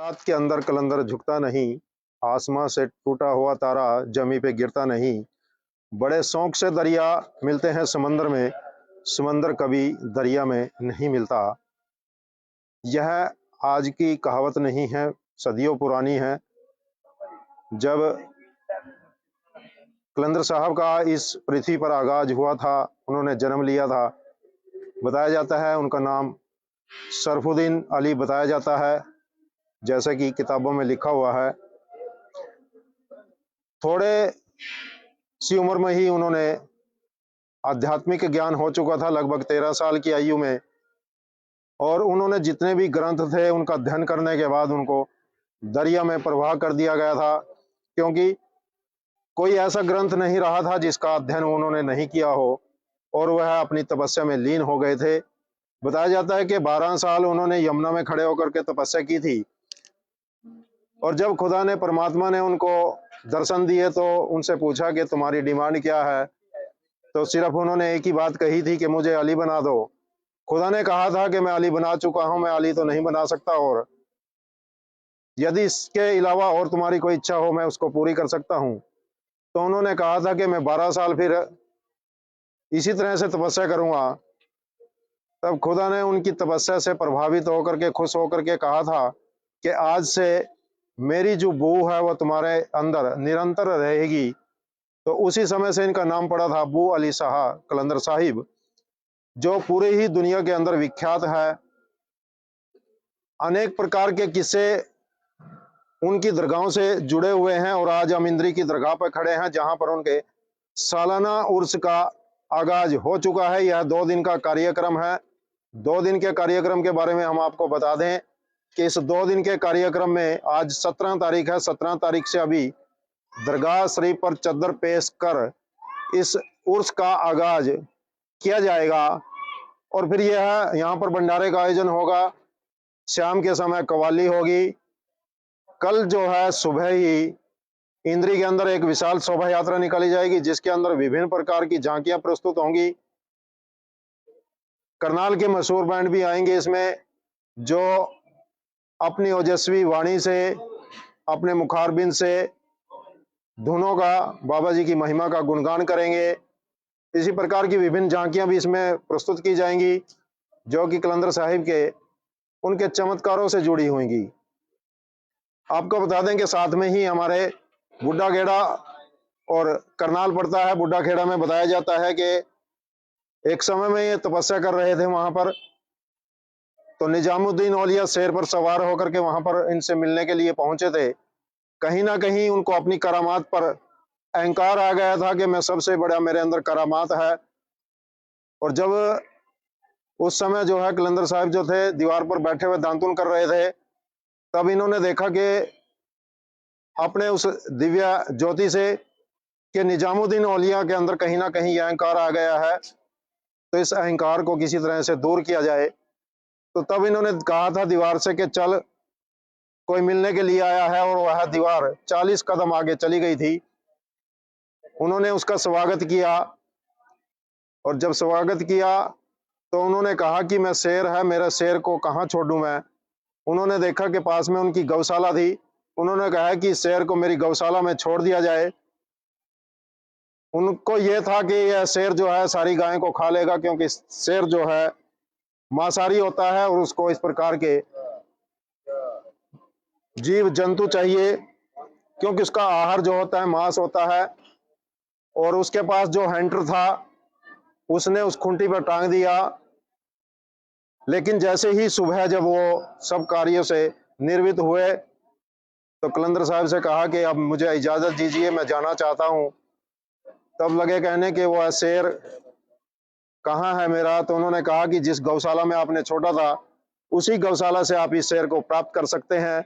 रात के अंदर कलंदर झुकता नहीं, आसमां से टूटा हुआ तारा जमी पे गिरता नहीं। बड़े शौक से दरिया मिलते हैं समंदर में, समंदर कभी दरिया में नहीं मिलता। यह आज की कहावत नहीं है, सदियों पुरानी है। जब कलंदर साहब का इस पृथ्वी पर आगाज हुआ था, उन्होंने जन्म लिया था, बताया जाता है उनका नाम शरफुद्दीन अली बताया जाता है, जैसे कि किताबों में लिखा हुआ है। थोड़े सी उम्र में ही उन्होंने आध्यात्मिक ज्ञान हो चुका था, लगभग 13 साल की आयु में, और उन्होंने जितने भी ग्रंथ थे उनका अध्ययन करने के बाद उनको दरिया में प्रवाह कर दिया गया था, क्योंकि कोई ऐसा ग्रंथ नहीं रहा था जिसका अध्ययन उन्होंने नहीं किया हो, और वह अपनी तपस्या में लीन हो गए थे। बताया जाता है कि 12 साल उन्होंने यमुना में खड़े होकर के तपस्या की थी, और जब खुदा ने परमात्मा ने उनको दर्शन दिए तो उनसे पूछा कि तुम्हारी डिमांड क्या है, तो सिर्फ उन्होंने एक ही बात कही थी कि मुझे अली बना दो। खुदा ने कहा था कि मैं अली बना चुका हूं, मैं अली तो नहीं बना सकता, और यदि इसके अलावा और तुम्हारी कोई इच्छा हो मैं उसको पूरी कर सकता हूं। तो उन्होंने कहा था कि मैं 12 साल फिर इसी तरह से तपस्या करूंगा। तब खुदा ने उनकी तपस्या से प्रभावित होकर के, खुश होकर के कहा था कि आज से मेरी जो बू है वह तुम्हारे अंदर निरंतर रहेगी। तो उसी समय से इनका नाम पड़ा था अबू अली शाह कलंदर साहिब, जो पूरे ही दुनिया के अंदर विख्यात है। अनेक प्रकार के किस्से उनकी दरगाहों से जुड़े हुए हैं, और आज हम इंद्री की दरगाह पर खड़े हैं, जहां पर उनके सालाना उर्स का आगाज हो चुका है। यह 2 दिन का कार्यक्रम है। 2 दिन के कार्यक्रम के बारे में हम आपको बता दें कि इस 2 दिन के कार्यक्रम में आज 17 तारीख है। 17 तारीख से अभी दरगाह शरीफ पर चद्दर पेश कर इस उर्स का आगाज किया जाएगा, और फिर यह यहाँ पर भंडारे का आयोजन होगा। शाम के समय कव्वाली होगी। कल जो है सुबह ही इंद्री के अंदर एक विशाल शोभा यात्रा निकाली जाएगी, जिसके अंदर विभिन्न प्रकार की झांकियां प्रस्तुत होंगी। करनाल के मशहूर बैंड भी आएंगे इसमें, जो अपनी ओजस्वी वाणी से, अपने मुखारबिंद से धुनों का, बाबा जी की महिमा का गुणगान करेंगे। इसी प्रकार की विभिन्न झांकियां भी इसमें प्रस्तुत की जाएंगी, जो कि कलंदर साहिब के उनके चमत्कारों से जुड़ी होंगी। आपको बता दें कि साथ में ही हमारे बुड्ढा खेड़ा और करनाल पड़ता है। बुड्ढा खेड़ा में बताया जाता है कि एक समय में ये तपस्या कर रहे थे वहां पर, तो निजामुद्दीन औलिया शेर पर सवार होकर के वहां पर इनसे मिलने के लिए पहुंचे थे। कहीं ना कहीं उनको अपनी करामात पर अहंकार आ गया था कि मैं सबसे बड़ा, मेरे अंदर करामात है। और जब उस समय जो है कलंदर साहिब जो थे दीवार पर बैठे हुए दांतुन कर रहे थे, तब इन्होंने देखा कि अपने उस दिव्य ज्योति से कि निजामुद्दीन औलिया के अंदर कहीं ना कहीं यह अहंकार आ गया है, तो इस अहंकार को किसी तरह से दूर किया जाए। तो तब इन्होंने कहा था दीवार से कि चल, कोई मिलने के लिए आया है, और वह दीवार 40 कदम आगे चली गई थी। उन्होंने उसका स्वागत किया, और जब स्वागत किया तो उन्होंने कहा कि मैं शेर है, मेरे शेर को कहाँ छोड़ूं मैं। उन्होंने देखा कि पास में उनकी गौशाला थी। उन्होंने कहा कि शेर को मेरी गौशाला में छोड़ दिया जाए। उनको यह था कि यह शेर जो है सारी गायें को खा लेगा, क्योंकि शेर जो है मांसाहारी होता है, और उसको इस प्रकार के जीव जंतु चाहिए, क्योंकि उसका आहार जो होता है मांस होता है। और उसके पास जो हंटर था उसने उस खूंटी पर टांग दिया। लेकिन जैसे ही सुबह जब वो सब कार्यों से निर्वित हुए, तो कलंदर साहब से कहा कि अब मुझे इजाजत दीजिए, मैं जाना चाहता हूं। तब लगे कहने कि वो शेर कहाँ है मेरा। तो उन्होंने कहा कि जिस गौशाला में आपने छोड़ा था उसी गौशाला से आप इस शेर को प्राप्त कर सकते हैं।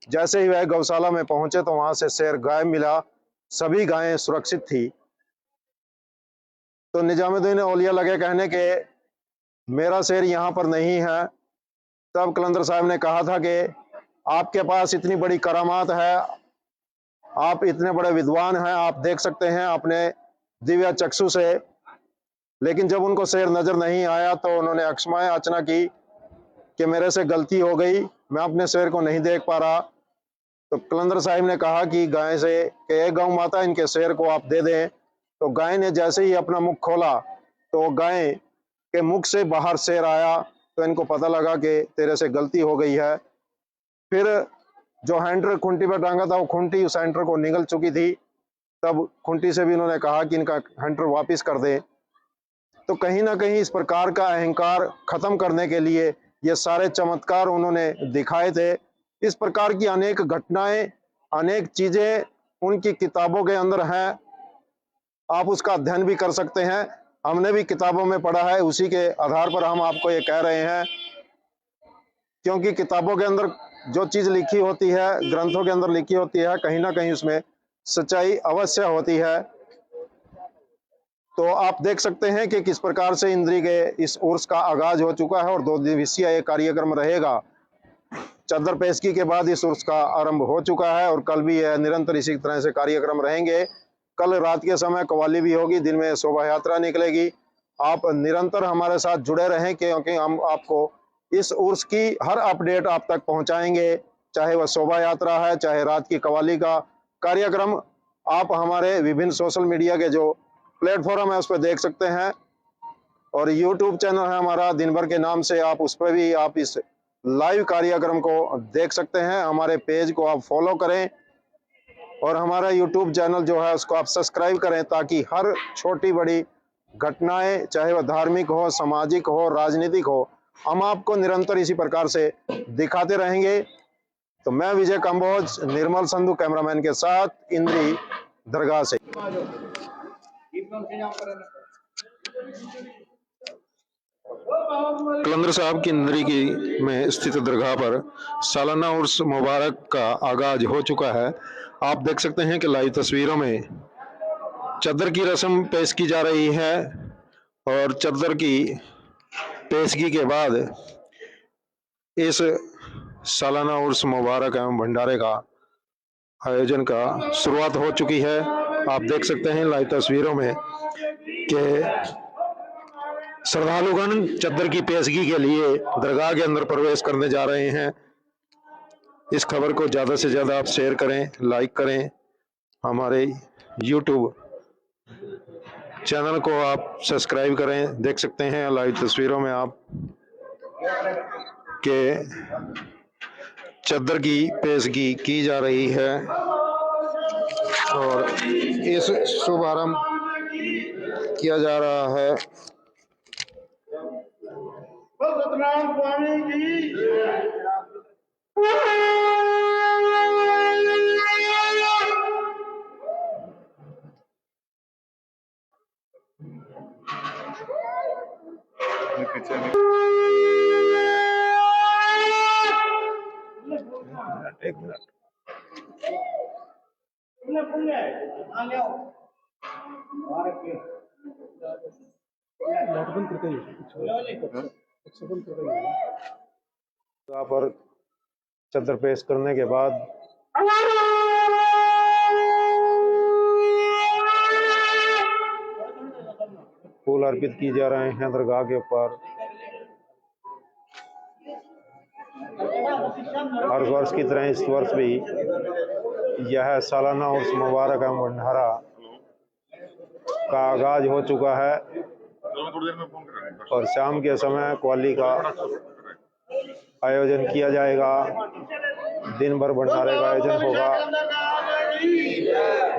जैसे ही वह गौशाला में पहुंचे तो वहां से शेर गायब मिला, सभी गायें सुरक्षित थी। तो निजामुद्दीन औलिया लगे कहने के मेरा शेर यहाँ पर नहीं है। तब कलंदर साहब ने कहा था कि आपके पास इतनी बड़ी करामात है, आप इतने बड़े विद्वान हैं, आप देख सकते हैं अपने दिव्य चक्षु से। लेकिन जब उनको शेर नजर नहीं आया तो उन्होंने अक्षमा याचना की, कि मेरे से गलती हो गई, मैं अपने शेर को नहीं देख पा रहा। तो कलंदर साहिब ने कहा कि गाय से कि ए गौ माता, इनके शेर को आप दे दें। तो गाय ने जैसे ही अपना मुख खोला तो गाय के मुख से बाहर शेर आया। तो इनको पता लगा कि तेरे से गलती हो गई है। फिर जो हैंडर खूंटी पर टांगा था वो खूंटी उस हैंडर को निगल चुकी थी। तब खूंटी से भी उन्होंने कहा कि इनका हैंडर वापस कर दे। तो कहीं ना कहीं इस प्रकार का अहंकार खत्म करने के लिए ये सारे चमत्कार उन्होंने दिखाए थे। इस प्रकार की अनेक घटनाएं, अनेक चीजें उनकी किताबों के अंदर हैं। आप उसका अध्ययन भी कर सकते हैं। हमने भी किताबों में पढ़ा है, उसी के आधार पर हम आपको ये कह रहे हैं। क्योंकि किताबों के अंदर जो चीज लिखी होती है, ग्रंथों के अंदर लिखी होती है, कहीं ना कहीं उसमें सच्चाई अवश्य होती है। तो आप देख सकते हैं कि किस प्रकार से इंद्री के इस उर्स का आगाज हो चुका है और 2 दिवसीय ये कार्यक्रम रहेगा। चद्दर पेशगी के बाद इस उर्स का आरंभ हो चुका है और कल भी यह निरंतर इसी तरह से कार्यक्रम रहेंगे। कल रात के समय कव्वाली भी होगी, दिन में शोभा यात्रा निकलेगी। आप निरंतर हमारे साथ जुड़े रहें, क्योंकि हम आपको इस उर्स की हर अपडेट आप तक पहुंचाएंगे, चाहे वह शोभा यात्रा है, चाहे रात की कव्वाली का कार्यक्रम। आप हमारे विभिन्न सोशल मीडिया के जो प्लेटफॉर्म है उस पर देख सकते हैं और यूट्यूब चैनल है हमारा दिन भर के नाम से, आप उस पर भी आप इस लाइव कार्यक्रम को देख सकते हैं। हमारे पेज को आप फॉलो करें और हमारा यूट्यूब चैनल जो है उसको आप सब्सक्राइब करें, ताकि हर छोटी बड़ी घटनाएं, चाहे वह धार्मिक हो, सामाजिक हो, राजनीतिक हो, हम आपको निरंतर इसी प्रकार से दिखाते रहेंगे। तो मैं विजय कंबोज, निर्मल संधू कैमरामैन के साथ इंद्री दरगाह से। कलंदर साहब की इंद्री की में स्थित दरगाह पर सालाना उर्स मुबारक का आगाज हो चुका है। आप देख सकते हैं कि लाइव तस्वीरों में चद्दर की रस्म पेश की जा रही है और चद्दर की पेशगी के बाद इस सालाना उर्स मुबारक एवं भंडारे का आयोजन का शुरुआत हो चुकी है। आप देख सकते हैं लाइव तस्वीरों में कि श्रद्धालुगण चद्दर की पेशगी के लिए दरगाह के अंदर प्रवेश करने जा रहे हैं। इस खबर को ज्यादा से ज्यादा आप शेयर करें, लाइक करें। हमारे YouTube चैनल को आप सब्सक्राइब करें। देख सकते हैं लाइव तस्वीरों में आप के चद्दर की पेशगी की जा रही है और इस शुभारंभ किया जा रहा है। सतनाम स्वामी जी। एक मिनट यहाँ पर चद्दर पेश करने के बाद फूल अर्पित किए जा रहे हैं दरगाह के ऊपर। हर वर्ष की तरह इस वर्ष भी यह सालाना उर्स मुबारक एवं भंडारा का आगाज हो चुका है और शाम के समय कव्वाली का आयोजन किया जाएगा। दिन भर भंडारे का आयोजन होगा।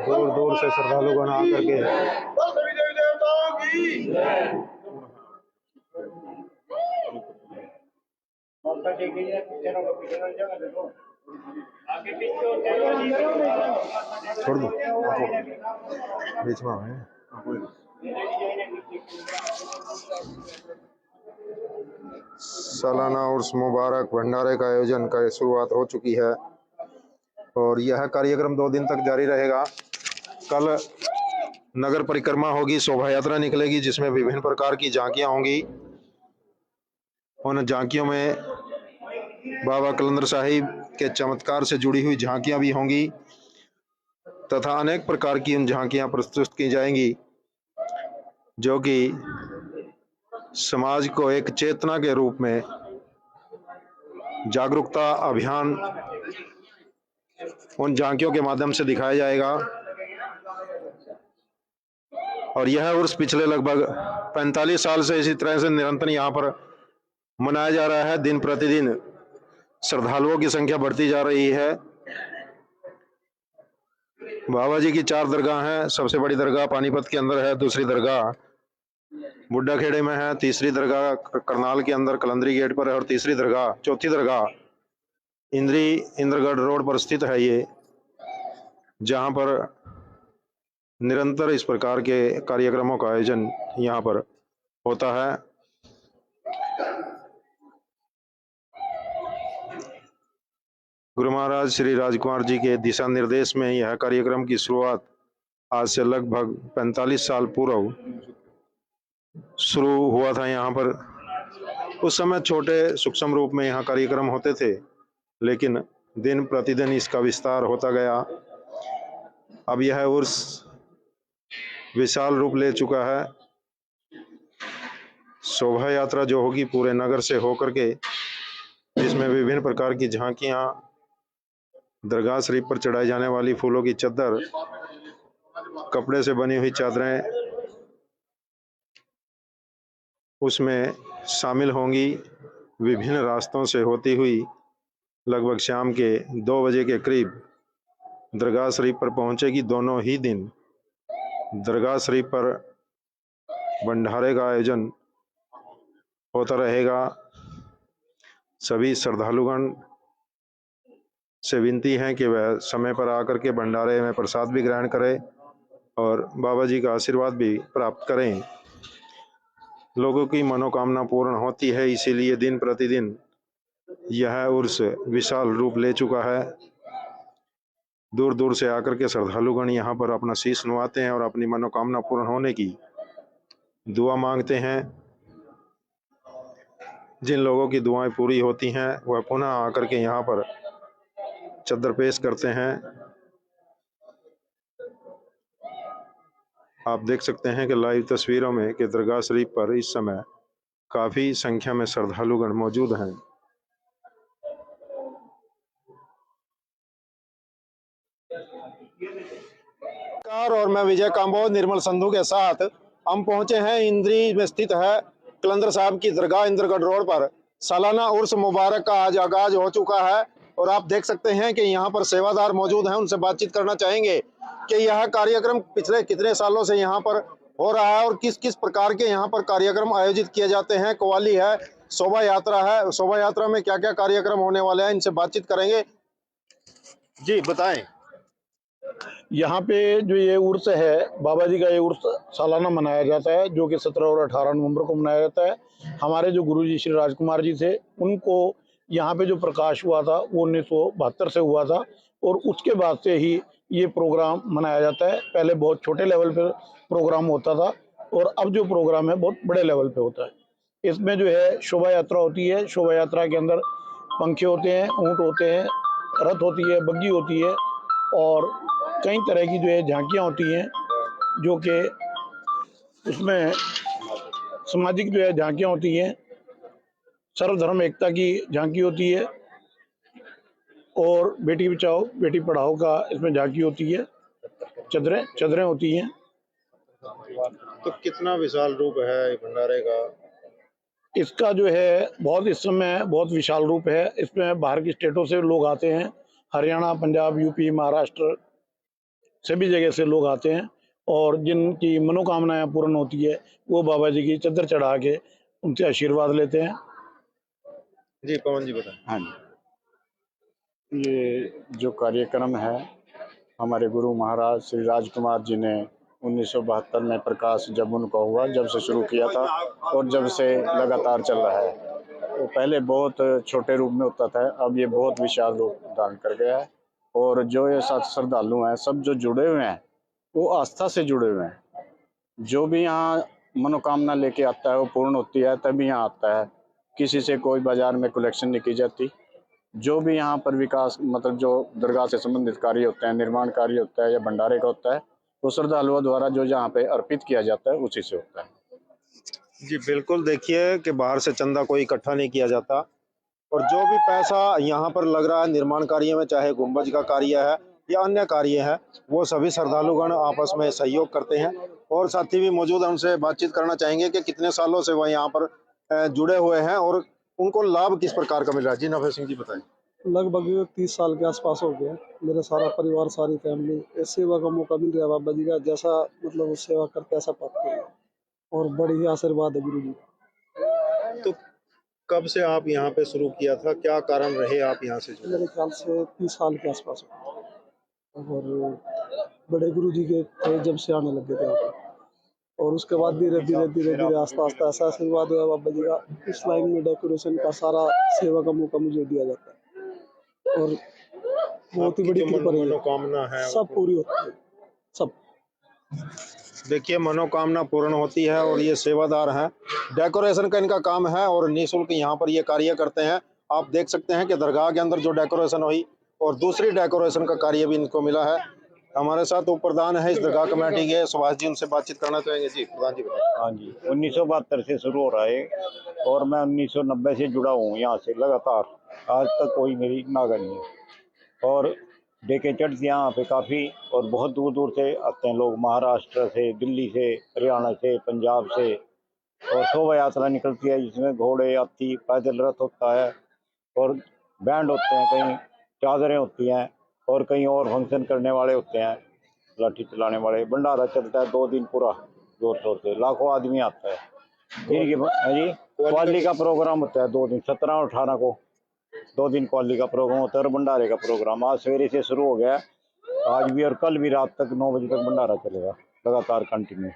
दूर दूर से श्रद्धालुगण आकर के छोड़ दो बीच में है। सालाना उर्स मुबारक भंडारे का आयोजन का शुरुआत हो चुकी है और यह कार्यक्रम 2 दिन तक जारी रहेगा। कल नगर परिक्रमा होगी, शोभा यात्रा निकलेगी जिसमें विभिन्न प्रकार की झांकियां होंगी। उन झांकियों में बाबा कलंदर साहिब के चमत्कार से जुड़ी हुई झांकियां भी होंगी तथा अनेक प्रकार की उन झांकियां प्रस्तुत की जाएंगी जो कि समाज को एक चेतना के रूप में जागरूकता अभियान उन झांकियों के माध्यम से दिखाया जाएगा। और यह उर्स पिछले लगभग 45 साल से इसी तरह से निरंतर यहाँ पर मनाया जा रहा है। दिन प्रतिदिन श्रद्धालुओं की संख्या बढ़ती जा रही है। बाबा जी की 4 दरगाह हैं। सबसे बड़ी दरगाह पानीपत के अंदर है, दूसरी दरगाह बुड्ढा खेड़े में है, तीसरी दरगाह करनाल के अंदर कलंदरी गेट पर है और चौथी दरगाह इंद्रगढ़ रोड पर स्थित है ये, जहां पर निरंतर इस प्रकार के कार्यक्रमों का आयोजन यहाँ पर होता है। गुरु महाराज श्री राजकुमार जी के दिशा निर्देश में यह कार्यक्रम की शुरुआत आज से लगभग 45 साल पूर्व शुरू हुआ था यहाँ पर। उस समय छोटे सूक्ष्म रूप में यहाँ कार्यक्रम होते थे, लेकिन दिन प्रतिदिन इसका विस्तार होता गया। अब यह उर्स विशाल रूप ले चुका है। शोभा यात्रा जो होगी पूरे नगर से होकर के, जिसमें विभिन्न प्रकार की झांकियां, दरगाह शरीफ पर चढ़ाई जाने वाली फूलों की चद्दर, कपड़े से बनी हुई चादरें उसमें शामिल होंगी। विभिन्न रास्तों से होती हुई लगभग शाम के 2 बजे के करीब दरगाह शरीफ पर पहुंचेगी। दोनों ही दिन दरगाह शरीफ पर भंडारे का आयोजन होता रहेगा। सभी श्रद्धालुगण से विनती है कि वह समय पर आकर के भंडारे में प्रसाद भी ग्रहण करें और बाबा जी का आशीर्वाद भी प्राप्त करें। लोगों की मनोकामना पूर्ण होती है, इसीलिए दिन प्रतिदिन यह उर्स विशाल रूप ले चुका है। दूर दूर से आकर के श्रद्धालुगण यहाँ पर अपना शीश नवाते हैं और अपनी मनोकामना पूर्ण होने की दुआ मांगते हैं। जिन लोगों की दुआएं पूरी होती हैं वह पुनः आकर के यहाँ पर चद्दर पेश करते हैं। आप देख सकते हैं कि लाइव तस्वीरों में कि दरगाह शरीफ पर इस समय काफी संख्या में श्रद्धालुगण मौजूद हैं। और मैं विजय कांबोज निर्मल संधू के साथ हम पहुंचे हैं इंद्री में स्थित है कलंदर साहब की दरगाह इंद्रगढ़ रोड पर। सालाना उर्स मुबारक का आज आगाज हो चुका है और आप देख सकते हैं कि यहाँ पर सेवादार मौजूद हैं। उनसे बातचीत करना चाहेंगे कि यह कार्यक्रम पिछले कितने सालों से यहाँ पर हो रहा है और किस किस प्रकार के यहाँ पर कार्यक्रम आयोजित किए जाते हैं। कव्वाली है, शोभा यात्रा है, शोभा यात्रा में क्या क्या कार्यक्रम होने वाले हैं, इनसे बातचीत करेंगे। जी बताएं। यहाँ पे जो ये उर्स है, बाबा जी का ये उर्स सालाना मनाया जाता है, जो कि 17 और 18 नवंबर को मनाया जाता है। हमारे जो गुरुजी श्री राजकुमार जी थे, उनको यहाँ पे जो प्रकाश हुआ था वो 1972 से हुआ था और उसके बाद से ही ये प्रोग्राम मनाया जाता है। पहले बहुत छोटे लेवल पे प्रोग्राम होता था और अब जो प्रोग्राम है बहुत बड़े लेवल पे होता है। इसमें जो है शोभा यात्रा होती है। शोभा यात्रा के अंदर पंखे होते हैं, ऊँट होते हैं, रथ होती है, बग्गी होती है और कई तरह की जो है झांकियाँ होती हैं, जो कि उसमें सामाजिक जो है झांकियाँ होती हैं। सर्वधर्म एकता की झांकी होती है और बेटी बचाओ बेटी पढ़ाओ का इसमें झांकी होती है। चदरें होती हैं। तो कितना विशाल रूप है भंडारे का? इसका जो है बहुत इस समय बहुत विशाल रूप है। इसमें बाहर की स्टेटों से लोग आते हैं, हरियाणा, पंजाब, यूपी, महाराष्ट्र सभी जगह से लोग आते हैं और जिनकी मनोकामनाएं पूर्ण होती है वो बाबा जी की चद्दर चढ़ा के उनसे आशीर्वाद लेते हैं। जी पवन जी बताएं। हाँ जी, ये जो कार्यक्रम है हमारे गुरु महाराज श्री राजकुमार जी ने 1972 में प्रकाश जब उनका हुआ, जब से शुरू किया था और जब से लगातार चल रहा है। वो पहले बहुत छोटे रूप में होता था, अब ये बहुत विशाल रूप धारण कर गया है और जो ये साथ श्रद्धालु हैं सब जो जुड़े हुए हैं वो आस्था से जुड़े हुए हैं। जो भी यहाँ मनोकामना लेके आता है वो पूर्ण होती है, तभी यहाँ आता है। किसी से कोई बाजार में कलेक्शन नहीं की जाती। जो भी यहाँ पर विकास मतलब जो दरगाह से संबंधित कार्य होते हैं, निर्माण कार्य होता है या भंडारे का होता है, वो श्रद्धालुओं द्वारा जो यहाँ पे अर्पित किया जाता है उसी से होता है। जी बिल्कुल, देखिए कि बाहर से चंदा कोई इकट्ठा नहीं किया जाता। और जो भी पैसा यहाँ पर लग रहा है निर्माण कार्य में, चाहे गुंबज का कार्य है या अन्य कार्य है, वो सभी श्रद्धालुगण आपस में सहयोग करते हैं। और साथी भी मौजूद है, उनसे बातचीत करना चाहेंगे कि कितने सालों से वह यहाँ पर जुड़े हुए हैं और उनको लाभ किस प्रकार का मिल रहा है। जी नफे सिंह जी बताएं। लगभग 30 साल के आसपास हो गया। मेरा सारा परिवार, सारी फैमिली इस सेवा का मौका मिल रहा है। बाबा जी का जैसा मतलब सेवा करते ऐसा पाते हैं और बड़ी ही आशीर्वाद है गुरु जी। तो कब से आप यहाँ पे शुरू किया था, क्या कारण रहे आप यहाँ से जुड़े? मेरे ख्याल से 30 साल के आसपास हो। और बड़े गुरु जी के थे जब से आने लगे थे यहाँ पर। और उसके बाद धीरे धीरे आस्ता आस्ता ऐसा आशीर्वाद हुआ बाबा जी का। इस लाइन में डेकोरेशन का सारा सेवा का मौका मुझे दिया जाता है और बहुत ही बड़ी कृपा रही है। मनोकामना है सब पूरी होती है, सब। देखिए मनोकामना पूर्ण होती है और ये सेवादार हैं। डेकोरेशन का इनका काम है और निःशुल्क यहाँ पर ये कार्य करते हैं। आप देख सकते हैं कि दरगाह के अंदर जो डेकोरेशन हुई और दूसरी डेकोरेशन का कार्य भी इनको मिला है। हमारे साथ उप प्रधान है इस दरगाह कमेटी के, सुभाष जी, उनसे बातचीत करना चाहेंगे। जी प्रधान जी बताएं। हाँ जी, 1972 से शुरू हो रहा है और मैं 1990 से जुड़ा हूँ यहाँ से लगातार। आज तक कोई मेरी नागा नहीं है। और डेके चढ़ती यहाँ पे काफ़ी, और बहुत दूर दूर से आते हैं लोग, महाराष्ट्र से, दिल्ली से, हरियाणा से, पंजाब से। और शोभा यात्रा निकलती है जिसमें घोड़े, हाथी, पैदल रथ होता है और बैंड होते हैं, कहीं चादरें होती हैं और कहीं और फंक्शन करने वाले होते हैं, लाठी चलाने वाले। भंडारा चलता है 2 दिन पूरा जोर शोर से, लाखों आदमी आता है। जी क्वाली का प्रोग्राम होता है 2 दिन, 17 और 18 को 2 दिन क्वाली का प्रोग्राम होता है और भंडारे का प्रोग्राम आज सवेरे से शुरू हो गया। आज भी और कल भी रात तक 9 बजे तक भंडारा चलेगा लगातार कंटिन्यू।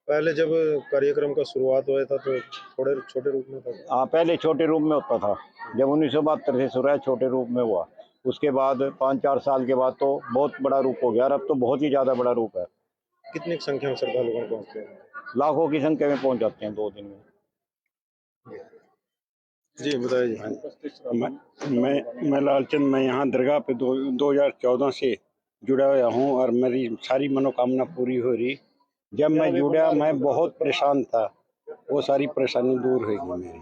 पहले जब कार्यक्रम का शुरुआत हुआ था तो थोड़े छोटे रूप में था। हाँ, पहले छोटे रूप में होता था। जब 1972 से शुरू है छोटे रूप में हुआ। उसके बाद 5-4 साल के बाद तो बहुत बड़ा रूप हो गया और अब तो बहुत ही ज़्यादा बड़ा रूप है। कितनी संख्या में श्रद्धालु पहुँचते हैं? लाखों की संख्या में पहुंच जाते हैं 2 दिन में। जी बताइए। मैं लालचंद, मैं यहाँ दरगाह पे 2014 से जुड़ा हुआ हूँ और मेरी सारी मनोकामना पूरी हो रही। जब मैं जुड़ा मैं बहुत परेशान था, वो सारी परेशानी दूर हुई मेरी।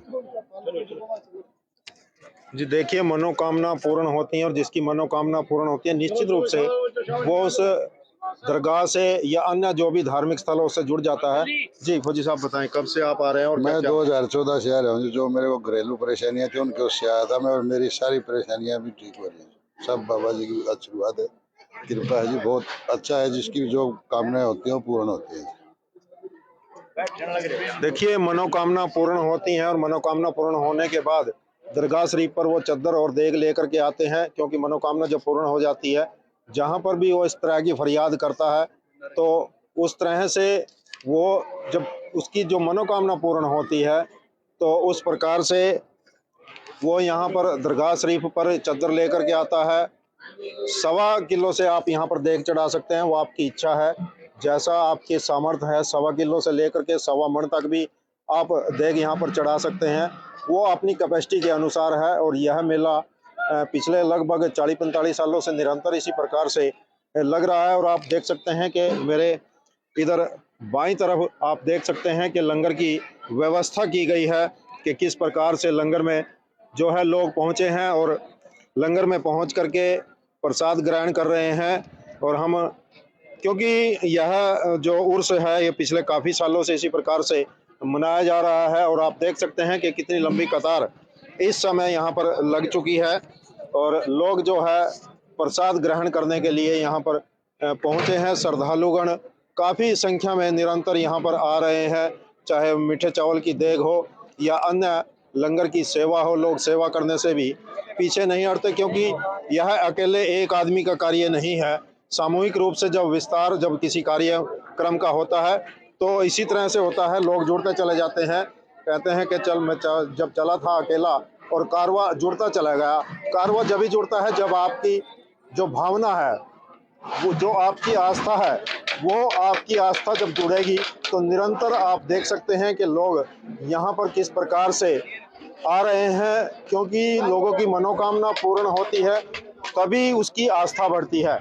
जी देखिए मनोकामना पूर्ण होती है और जिसकी मनोकामना पूर्ण होती है निश्चित रूप से वो उस दरगाह से या अन्य जो भी धार्मिक स्थलों से जुड़ जाता है। जी फौजी साहब बताएं, कब से आप आ रहे हैं? और मैं 2014 से आ रहा हूँ। जो मेरे को घरेलू परेशानियां थी उनके उससे आया था मैं, और मेरी सारी परेशानियां भी ठीक हो रही हैं। सब बाबा जी की आशीर्वाद है, कृपा है जी। बहुत अच्छा है, जिसकी जो कामनाएं होती हैं वो पूर्ण होती हैं। देखिए मनोकामना पूर्ण होती हैं और मनोकामना पूर्ण होने के बाद दरगाह शरीफ पर वो चद्दर और देग लेकर के आते हैं, क्योंकि मनोकामना जब पूर्ण हो जाती है जहाँ पर भी वो इस तरह की फरियाद करता है तो उस तरह से वो जब उसकी जो मनोकामना पूर्ण होती है तो उस प्रकार से वो यहाँ पर दरगाह शरीफ पर चद्दर लेकर के आता है। 1.25 किलो से आप यहाँ पर देग चढ़ा सकते हैं, वो आपकी इच्छा है, जैसा आपके सामर्थ्य है। 1.25 किलो से लेकर के 1.25 मन तक भी आप देग यहाँ पर चढ़ा सकते हैं, वो अपनी कैपेसिटी के अनुसार है। और यह मेला पिछले लगभग 40-45 सालों से निरंतर इसी प्रकार से लग रहा है। और आप देख सकते हैं कि मेरे इधर बाईं तरफ आप देख सकते हैं कि लंगर की व्यवस्था की गई है कि किस प्रकार से लंगर में जो है लोग पहुंचे हैं और लंगर में पहुंच करके प्रसाद ग्रहण कर रहे हैं। और हम, क्योंकि यह जो उर्स है ये पिछले काफ़ी सालों से इसी प्रकार से मनाया जा रहा है और आप देख सकते हैं कि कितनी लंबी कतार इस समय यहाँ पर लग चुकी है और लोग जो है प्रसाद ग्रहण करने के लिए यहाँ पर पहुँचे हैं। श्रद्धालुगण काफ़ी संख्या में निरंतर यहाँ पर आ रहे हैं, चाहे मीठे चावल की देग हो या अन्य लंगर की सेवा हो। लोग सेवा करने से भी पीछे नहीं हटते, क्योंकि यह अकेले एक आदमी का कार्य नहीं है। सामूहिक रूप से जब विस्तार जब किसी कार्यक्रम का होता है तो इसी तरह से होता है, लोग जुड़ते चले जाते हैं। कहते हैं कि जब चला था अकेला और कारवा जुड़ता चला गया। कारवा जब ही जुड़ता है जब आपकी जो भावना है, वो जो आपकी आस्था है, वो आपकी आस्था जब जुड़ेगी तो निरंतर आप देख सकते हैं कि लोग यहाँ पर किस प्रकार से आ रहे हैं, क्योंकि लोगों की मनोकामना पूर्ण होती है तभी उसकी आस्था बढ़ती है।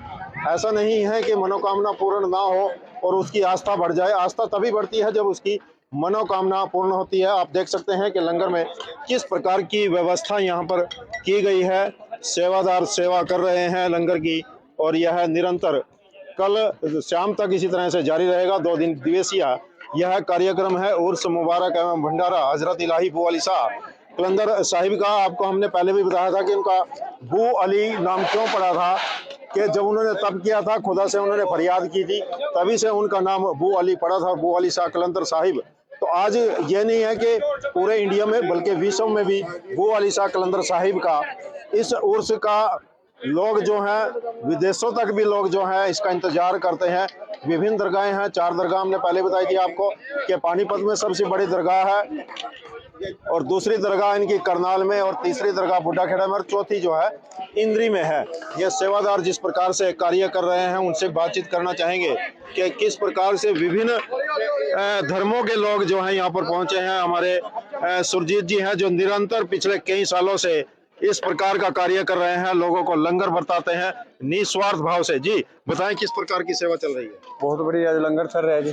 ऐसा नहीं है कि मनोकामना पूर्ण ना हो और उसकी आस्था बढ़ जाए। आस्था तभी बढ़ती है जब उसकी मनोकामना पूर्ण होती है। आप देख सकते हैं कि लंगर में किस प्रकार की व्यवस्था यहाँ पर की गई है। सेवादार सेवा कर रहे हैं लंगर की, और यह निरंतर कल शाम तक इसी तरह से जारी रहेगा। 2 दिन दिवसीय यह कार्यक्रम है। उर्स मुबारक एवं भंडारा हजरत इलाही बू अली शाह कलंदर साहिब का। आपको हमने पहले भी बताया था कि उनका बू अली नाम क्यों पड़ा था, कि जब उन्होंने तब किया था, खुदा से उन्होंने फरियाद की थी, तभी से उनका नाम बू अली पड़ा था, बू अली शाह कलंदर साहिब। तो आज ये नहीं है कि पूरे इंडिया में बल्कि विश्व में भी बू अली शाह कलंदर साहिब का इस उर्स का लोग जो हैं, विदेशों तक भी लोग जो हैं इसका इंतजार करते हैं। विभिन्न दरगाहें हैं, 4 दरगाह हमने पहले बताई थी आपको कि पानीपत में सबसे बड़ी दरगाह है, और दूसरी दरगाह इनकी करनाल में, और तीसरी दरगाह बुड्ढाखेड़ा में, और चौथी जो है इंद्री में है। ये सेवादार जिस प्रकार से कार्य कर रहे हैं उनसे बातचीत करना चाहेंगे कि किस प्रकार से विभिन्न धर्मों के लोग जो हैं यहाँ पर पहुंचे हैं। हमारे सुरजीत जी हैं जो निरंतर पिछले कई सालों से इस प्रकार का कार्य कर रहे हैं, लोगों को लंगर बरताते हैं निस्वार्थ भाव से। जी बताएं किस प्रकार की सेवा चल रही है। बहुत बढ़िया लंगर चल रहा है जी।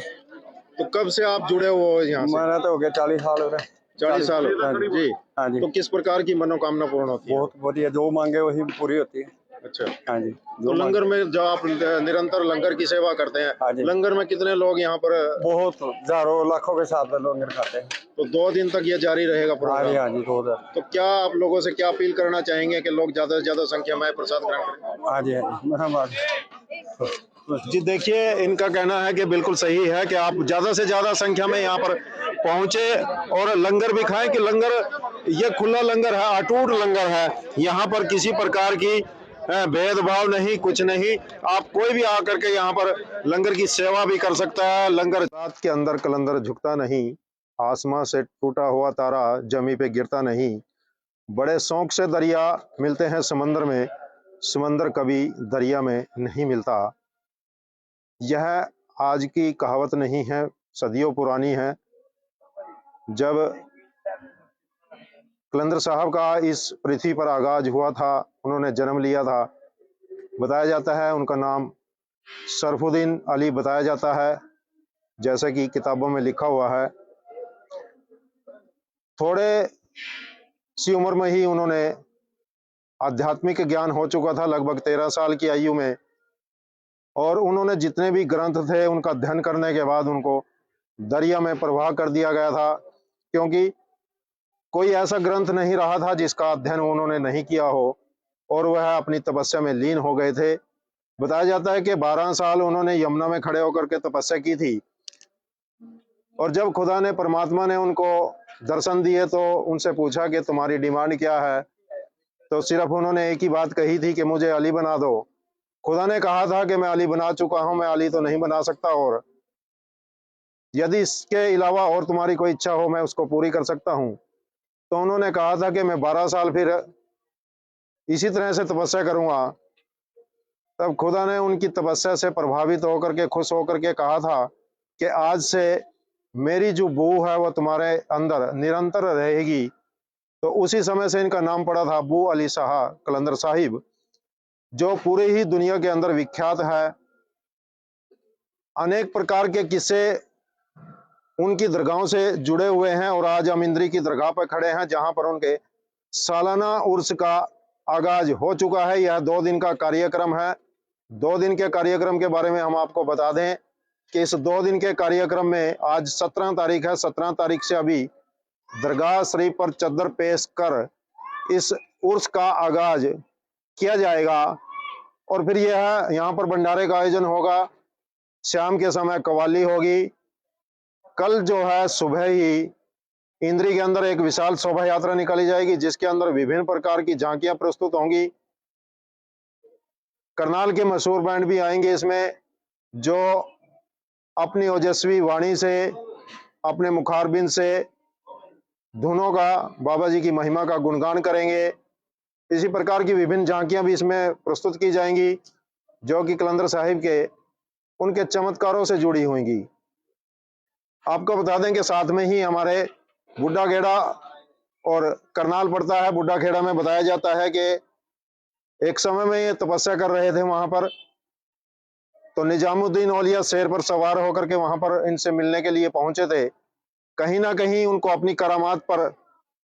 तो कब से आप जुड़े हुए हो यहाँ से? मैंने तो हो गया 40 साल हो रहे। 40 साल जी। हाँ जी। तो किस प्रकार की मनोकामना पूर्ण होती है? बहुत बढ़िया, जो मांगे वही पूरी होती है। अच्छा। हाँ जी। तो लंगर में जो आप निरंतर लंगर की सेवा करते हैं, हाँ जी। लंगर में कितने लोग यहाँ पर? बहुत हजारों लाखों के साथ लंगर खाते हैं। तो 2 दिन तक ये जारी रहेगा हाँ जी। प्रोग्राम? हाँ जी 2000। तो क्या आप लोगों से क्या अपील करना चाहेंगे कि लोग ज्यादा से ज्यादा संख्या में प्रसाद ग्रहण करें? हाँ जी। हाँ जी। जी देखिए, इनका कहना है कि बिल्कुल सही है कि आप ज्यादा से ज्यादा संख्या में यहाँ पर पहुंचे और लंगर भी खाएं। कि लंगर ये खुला लंगर है, अटूट लंगर है। यहाँ पर किसी प्रकार की भेदभाव नहीं, कुछ नहीं। आप कोई भी आकर के यहाँ पर लंगर की सेवा भी कर सकता है। लंगर रात के अंदर कलंदर झुकता नहीं, आसमां से टूटा हुआ तारा जमी पे गिरता नहीं। बड़े शौक से दरिया मिलते हैं समंदर में, समंदर कभी दरिया में नहीं मिलता। यह आज की कहावत नहीं है, सदियों पुरानी है। जब कलंदर साहब का इस पृथ्वी पर आगाज हुआ था, उन्होंने जन्म लिया था, बताया जाता है उनका नाम शरफुद्दीन अली बताया जाता है, जैसे कि किताबों में लिखा हुआ है। थोड़े सी उम्र में ही उन्होंने आध्यात्मिक ज्ञान हो चुका था, लगभग 13 साल की आयु में, और उन्होंने जितने भी ग्रंथ थे उनका अध्ययन करने के बाद उनको दरिया में प्रवाह कर दिया गया था, क्योंकि कोई ऐसा ग्रंथ नहीं रहा था जिसका अध्ययन उन्होंने नहीं किया हो, और वह अपनी तपस्या में लीन हो गए थे। बताया जाता है कि 12 साल उन्होंने यमुना में खड़े होकर के तपस्या की थी, और जब खुदा ने, परमात्मा ने उनको दर्शन दिए तो उनसे पूछा कि तुम्हारी डिमांड क्या है, तो सिर्फ उन्होंने एक ही बात कही थी कि मुझे अली बना दो। खुदा ने कहा था कि मैं अली बना चुका हूं, मैं अली तो नहीं बना सकता, और यदि इसके अलावा और तुम्हारी कोई इच्छा हो मैं उसको पूरी कर सकता हूं। तो उन्होंने कहा था कि मैं 12 साल फिर इसी तरह से तपस्या करूंगा। तब खुदा ने उनकी तपस्या से प्रभावित होकर के, खुश होकर के कहा था कि आज से मेरी जो बू है वो तुम्हारे अंदर निरंतर रहेगी। तो उसी समय से इनका नाम पड़ा था बू अली शाह कलंदर साहिब, जो पूरे ही दुनिया के अंदर विख्यात है। अनेक प्रकार के किस्से उनकी दरगाहों से जुड़े हुए हैं, और आज हम इंद्री की दरगाह पर खड़े हैं जहां पर उनके सालाना उर्स का आगाज हो चुका है। यह 2 दिन का कार्यक्रम है। 2 दिन के कार्यक्रम के बारे में हम आपको बता दें कि इस 2 दिन के कार्यक्रम में आज 17 तारीख है। 17 तारीख से अभी दरगाह शरीफ पर चद्दर पेश कर इस उर्स का आगाज किया जाएगा, और फिर यह यहाँ पर भंडारे का आयोजन होगा। शाम के समय कव्वाली होगी। कल जो है सुबह ही इंद्री के अंदर एक विशाल शोभा यात्रा निकाली जाएगी, जिसके अंदर विभिन्न प्रकार की झांकियां प्रस्तुत होंगी। करनाल के मशहूर बैंड भी आएंगे इसमें, जो अपनी ओजस्वी वाणी से, अपने मुखारबिंद से धुनों का, बाबा जी की महिमा का गुणगान करेंगे। इसी प्रकार की विभिन्न झांकियां भी इसमें प्रस्तुत की जाएंगी, जो कि कलंदर साहिब के उनके चमत्कारों से जुड़ी होंगी। आपको बता दें कि साथ में ही हमारे बुड्ढाखेड़ा और करनाल पड़ता है। बुड्ढाखेड़ा में बताया जाता है कि एक समय में ये तपस्या कर रहे थे वहां पर, तो निजामुद्दीन औलिया शेर पर सवार होकर के वहां पर इनसे मिलने के लिए पहुंचे थे। कहीं ना कहीं उनको अपनी करामात पर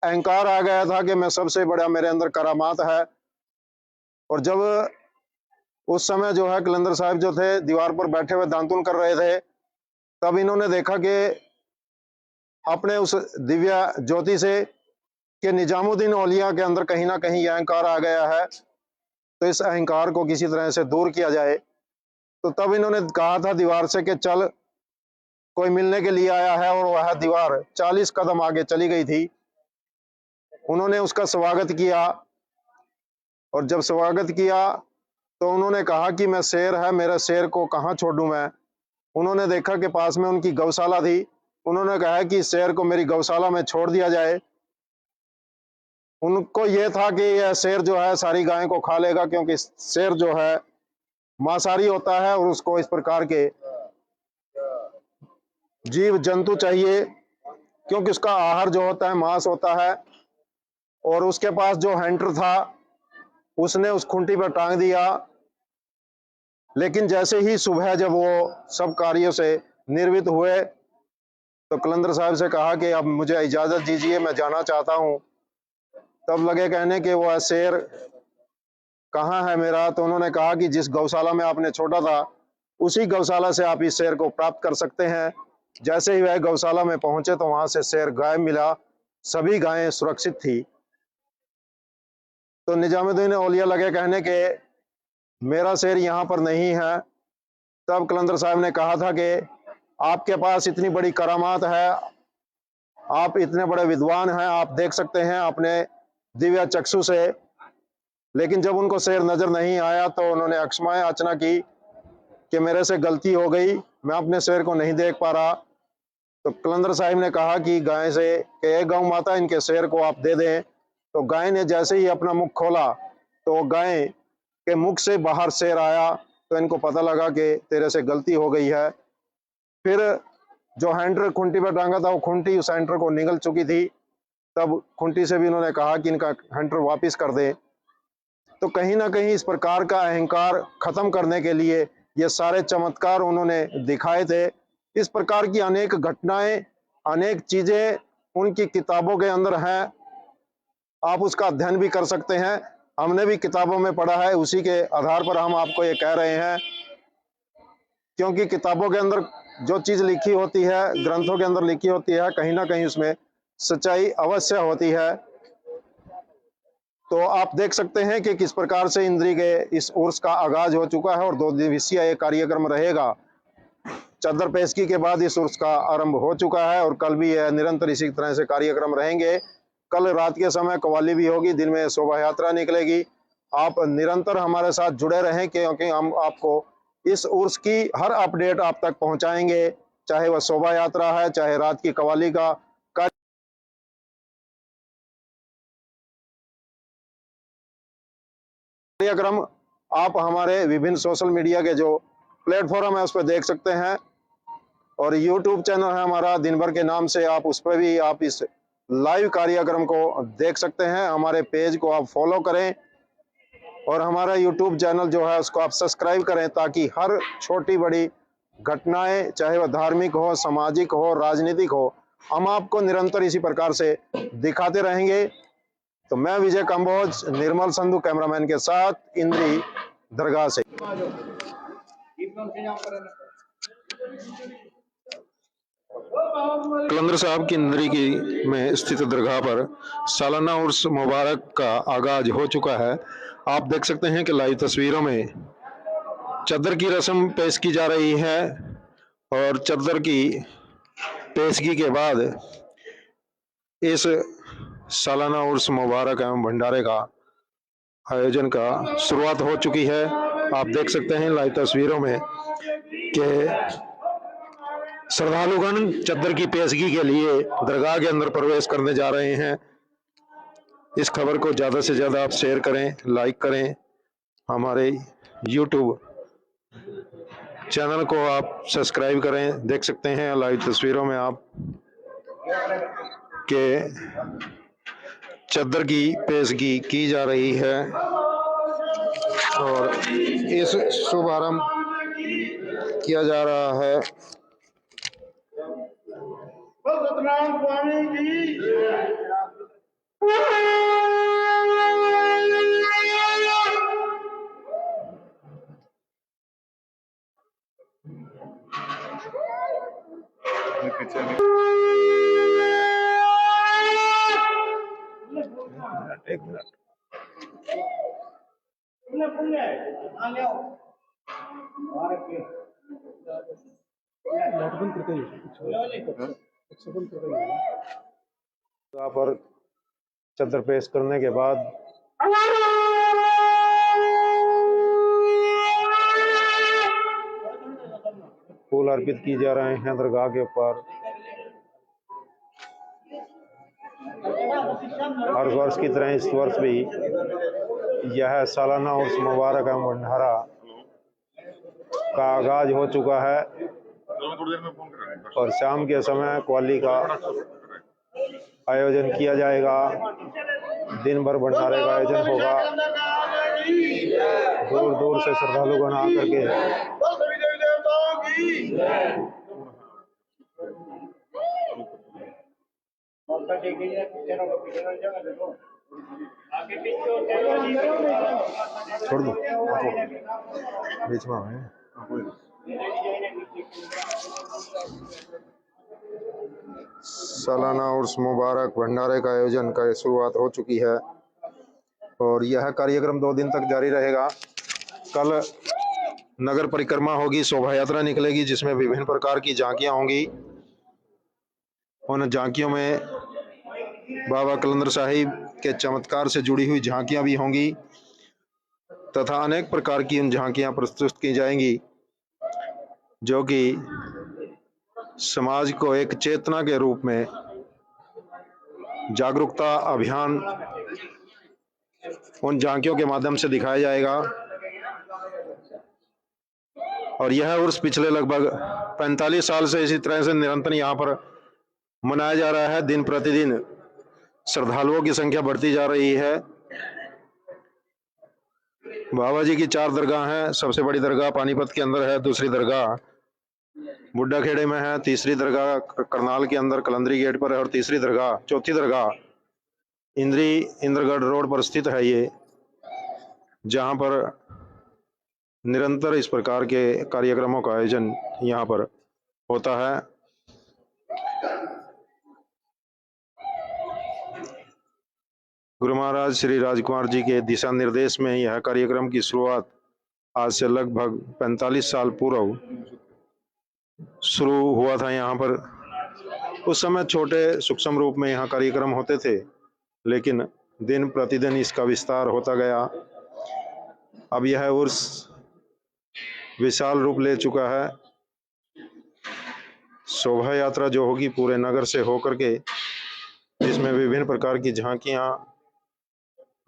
अहंकार आ गया था कि मैं सबसे बड़ा, मेरे अंदर करामात है। और जब उस समय जो है कलंदर साहब जो थे दीवार पर बैठे हुए दांतुन कर रहे थे, तब इन्होंने देखा कि अपने उस दिव्या ज्योति से कि निजामुद्दीन औलिया के अंदर कहीं ना कहीं यह अहंकार आ गया है, तो इस अहंकार को किसी तरह से दूर किया जाए। तो तब इन्होंने कहा था दीवार से कि चल, कोई मिलने के लिए आया है, और वह दीवार 40 कदम आगे चली गई थी। उन्होंने उसका स्वागत किया, और जब स्वागत किया तो उन्होंने कहा कि मैं शेर है, मेरे शेर को कहाँ छोड़ूं मैं। उन्होंने देखा कि पास में उनकी गौशाला थी। उन्होंने कहा कि शेर को मेरी गौशाला में छोड़ दिया जाए। उनको यह था कि यह शेर जो है सारी गायें को खा लेगा, क्योंकि शेर जो है मांसाहारी होता है और उसको इस प्रकार के जीव जंतु चाहिए, क्योंकि उसका आहार जो होता है मांस होता है। और उसके पास जो हैंटर था उसने उस खूंटी पर टांग दिया। लेकिन जैसे ही सुबह जब वो सब कार्यों से निर्वित हुए तो कलंदर साहब से कहा कि अब मुझे इजाजत दीजिए, मैं जाना चाहता हूं। तब लगे कहने कि वो शेर कहाँ है मेरा। तो उन्होंने कहा कि जिस गौशाला में आपने छोड़ा था उसी गौशाला से आप इस शेर को प्राप्त कर सकते हैं। जैसे ही वह गौशाला में पहुंचे तो वहां से शेर गायब मिला, सभी गायें सुरक्षित थी। तो निजामुद्दीन औलिया लगे कहने के मेरा शेर यहाँ पर नहीं है। तब कलंदर साहब ने कहा था कि आपके पास इतनी बड़ी करामात है, आप इतने बड़े विद्वान हैं, आप देख सकते हैं अपने दिव्य चक्षु से। लेकिन जब उनको शेर नजर नहीं आया तो उन्होंने अक्षमा याचना की कि मेरे से गलती हो गई, मैं अपने शेर को नहीं देख पा रहा। तो कलंदर साहिब ने कहा कि गाय से कि गौ माता, इनके शेर को आप दे दें। तो गाय ने जैसे ही अपना मुख खोला तो गाय के मुख से बाहर शेर आया। तो इनको पता लगा कि तेरे से गलती हो गई है। फिर जो हैंडर खूंटी पर टांगा था वो खूंटी उस हैंडर को निगल चुकी थी। तब खूंटी से भी उन्होंने कहा कि इनका हैंडर वापस कर दे। तो कहीं ना कहीं इस प्रकार का अहंकार खत्म करने के लिए ये सारे चमत्कार उन्होंने दिखाए थे। इस प्रकार की अनेक घटनाएं, अनेक चीजें उनकी किताबों के अंदर हैं। आप उसका अध्ययन भी कर सकते हैं, हमने भी किताबों में पढ़ा है, उसी के आधार पर हम आपको ये कह रहे हैं। क्योंकि किताबों के अंदर जो चीज लिखी होती है, ग्रंथों के अंदर लिखी होती है, कहीं ना कहीं उसमें सच्चाई अवश्य होती है। तो आप देख सकते हैं कि किस प्रकार से इंद्री के इस उर्स का आगाज हो चुका है और 2 दिवसीय ये कार्यक्रम रहेगा। चद्दर पेशगी के बाद इस उर्स का आरंभ हो चुका है और कल भी यह निरंतर इसी तरह से कार्यक्रम रहेंगे। कल रात के समय कव्वाली भी होगी, दिन में शोभा यात्रा निकलेगी। आप निरंतर हमारे साथ जुड़े रहें, क्योंकि हम आपको इस उर्स की हर अपडेट आप तक पहुंचाएंगे, चाहे वह शोभा यात्रा है, चाहे रात की कव्वाली का कार्यक्रम। आप हमारे विभिन्न सोशल मीडिया के जो प्लेटफॉर्म है उस पर देख सकते हैं, और यूट्यूब चैनल है हमारा दिन भर के नाम से, आप उस पर भी आप इस लाइव कार्यक्रम को देख सकते हैं। हमारे पेज को आप फॉलो करें और हमारा यूट्यूब चैनल जो है उसको आप सब्सक्राइब करें, ताकि हर छोटी बड़ी घटनाएं, चाहे वह धार्मिक हो, सामाजिक हो, राजनीतिक हो, हम आपको निरंतर इसी प्रकार से दिखाते रहेंगे। तो मैं विजय कंबोज, निर्मल संधू कैमरामैन के साथ इंद्री दरगाह से। कलंदर साहब की इंद्री की में स्थित दरगाह पर सालाना उर्स मुबारक का आगाज हो चुका है। आप देख सकते हैं कि लाइव तस्वीरों में चद्दर की रस्म पेश की जा रही है, और चद्दर की पेशगी के बाद इस सालाना उर्स मुबारक एवं भंडारे का आयोजन का शुरुआत हो चुकी है। आप देख सकते हैं लाइव तस्वीरों में कि श्रद्धालुगण चद्दर की पेशगी के लिए दरगाह के अंदर प्रवेश करने जा रहे हैं। इस खबर को ज्यादा से ज्यादा आप शेयर करें, लाइक करें। हमारे YouTube चैनल को आप सब्सक्राइब करें। देख सकते हैं लाइव तस्वीरों में आप के चद्दर की पेशगी की जा रही है और इस शुभारंभ किया जा रहा है। सतनाम स्वामी की। एक मिनट। यहाँ पर चद्दर पेश करने के बाद फूल अर्पित किए जा रहे हैं दरगाह के ऊपर। हर वर्ष की तरह इस वर्ष भी यह सालाना उर्स मुबारक एवं भंडारा का आगाज हो चुका है और शाम के समय कव्वाली का आयोजन किया जाएगा। दिन भर भंडारे का आयोजन होगा। दूर दूर से श्रद्धालुगण आकर के छोड़ दो बीच में है। सालाना उर्स मुबारक भंडारे का आयोजन का शुरुआत हो चुकी है और यह कार्यक्रम 2 दिन तक जारी रहेगा। कल नगर परिक्रमा होगी, शोभा यात्रा निकलेगी जिसमें विभिन्न प्रकार की झांकियां होंगी। उन झांकियों में बाबा कलंदर साहिब के चमत्कार से जुड़ी हुई झांकियां भी होंगी तथा अनेक प्रकार की उन झांकियां प्रस्तुत की जाएंगी जो कि समाज को एक चेतना के रूप में जागरूकता अभियान उन झांकियों के माध्यम से दिखाया जाएगा। और यह उर्स पिछले लगभग 45 साल से इसी तरह से निरंतर यहाँ पर मनाया जा रहा है। दिन प्रतिदिन श्रद्धालुओं की संख्या बढ़ती जा रही है। बाबा जी की 4 दरगाह हैं। सबसे बड़ी दरगाह पानीपत के अंदर है, दूसरी दरगाह बुड्ढा खेड़े में है, तीसरी दरगाह करनाल के अंदर कलंदरी गेट पर है और चौथी दरगाह इंद्रगढ़ रोड पर स्थित है ये, जहां पर निरंतर इस प्रकार के कार्यक्रमों का आयोजन यहाँ पर होता है। गुरु महाराज श्री राजकुमार जी के दिशा निर्देश में यह कार्यक्रम की शुरुआत आज से लगभग 45 साल पूर्व शुरू हुआ था यहाँ पर। उस समय छोटे सूक्ष्म रूप में यहाँ कार्यक्रम होते थे, लेकिन दिन प्रतिदिन इसका विस्तार होता गया। अब यह उर्स विशाल रूप ले चुका है। शोभा यात्रा जो होगी पूरे नगर से होकर के, जिसमें विभिन्न प्रकार की झांकियां,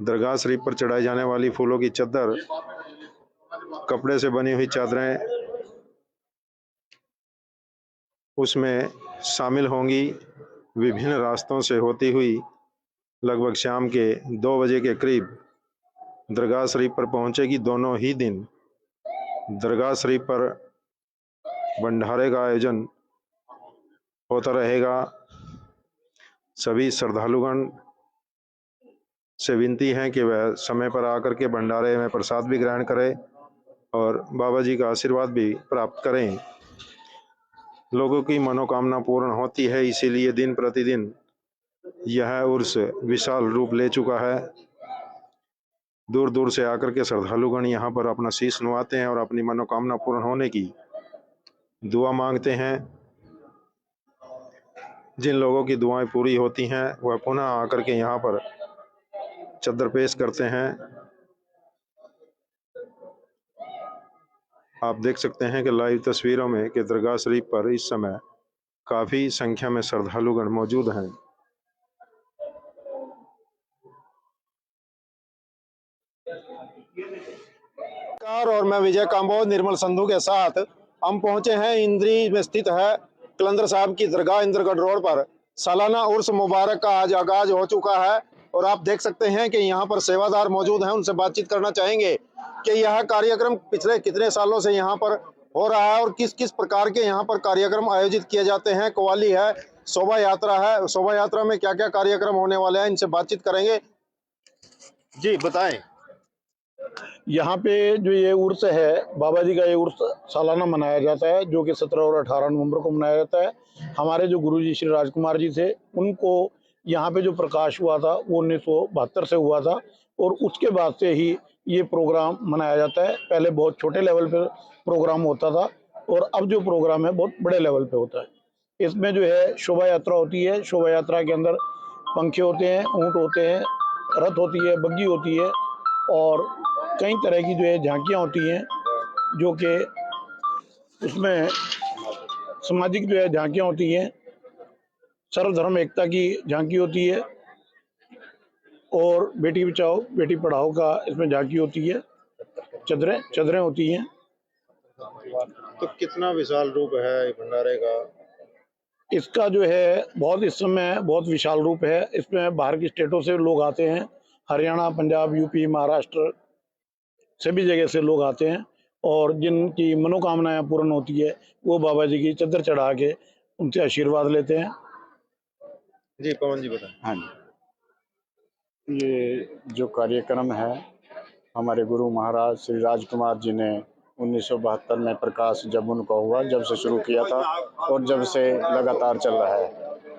दरगाह शरीफ पर चढ़ाई जाने वाली फूलों की चद्दर, कपड़े से बनी हुई चादरें उसमें शामिल होंगी। विभिन्न रास्तों से होती हुई लगभग शाम के 2 बजे के करीब दरगाह शरीफ पर पहुंचेगी। दोनों ही दिन दरगाह शरीफ पर भंडारे का आयोजन होता रहेगा। सभी श्रद्धालुगण से विनती है कि वह समय पर आकर के भंडारे में प्रसाद भी ग्रहण करें और बाबा जी का आशीर्वाद भी प्राप्त करें। लोगों की मनोकामना पूर्ण होती है, इसीलिए दिन प्रतिदिन यह उर्स विशाल रूप ले चुका है। दूर दूर से आकर के श्रद्धालुगण यहाँ पर अपना शीश नवाते हैं और अपनी मनोकामना पूर्ण होने की दुआ मांगते हैं। जिन लोगों की दुआएं पूरी होती हैं वह पुनः आकर के यहाँ पर चद्दर पेश करते हैं। आप देख सकते हैं कि लाइव तस्वीरों में कि दरगाह शरीफ पर इस समय काफी संख्या में श्रद्धालुगण मौजूद हैं। और मैं विजय कांबोज निर्मल संधू के साथ हम पहुंचे हैं इंद्री में स्थित है कलंदर साहब की दरगाह इंद्रगढ़ रोड पर। सालाना उर्स मुबारक का आज आगाज हो चुका है और आप देख सकते हैं कि यहाँ पर सेवादार मौजूद हैं। उनसे बातचीत करना चाहेंगे कि यह कार्यक्रम पिछले कितने सालों से यहाँ पर हो रहा है और किस किस प्रकार के यहाँ पर कार्यक्रम आयोजित किए जाते हैं। कव्वाली है, शोभा यात्रा है, शोभा यात्रा में क्या क्या कार्यक्रम होने वाले हैं, इनसे बातचीत करेंगे। जी बताएं। यहाँ पे जो ये उर्स है, बाबा जी का ये उर्स सालाना मनाया जाता है, जो कि 17 और 18 नवंबर को मनाया जाता है। हमारे जो गुरुजी श्री राजकुमार जी थे, उनको यहाँ पे जो प्रकाश हुआ था वो 1972 से हुआ था और उसके बाद से ही ये प्रोग्राम मनाया जाता है। पहले बहुत छोटे लेवल पे प्रोग्राम होता था और अब जो प्रोग्राम है बहुत बड़े लेवल पे होता है। इसमें जो है शोभा यात्रा होती है। शोभा यात्रा के अंदर पंखे होते हैं, ऊँट होते हैं, रथ होती है, बग्गी होती है और कई तरह की जो है झांकियाँ होती हैं, जो कि उसमें सामाजिक जो है झांकियाँ होती हैं, सर्वधर्म एकता की झांकी होती है और बेटी बचाओ बेटी पढ़ाओ का इसमें झांकी होती है। चदरें होती हैं। तो कितना विशाल रूप है भंडारे का? इसका जो है बहुत इस समय बहुत विशाल रूप है। इसमें बाहर की स्टेटों से लोग आते हैं, हरियाणा, पंजाब, यूपी, महाराष्ट्र सभी जगह से लोग आते हैं और जिनकी मनोकामनाएं पूर्ण होती है वो बाबा जी की चद्दर चढ़ा के उनसे आशीर्वाद लेते हैं। जी पवन जी बताएं। हाँ जी, ये जो कार्यक्रम है हमारे गुरु महाराज श्री राजकुमार जी ने 1972 में प्रकाश जब उनका हुआ, जब से शुरू किया था और जब से लगातार चल रहा है।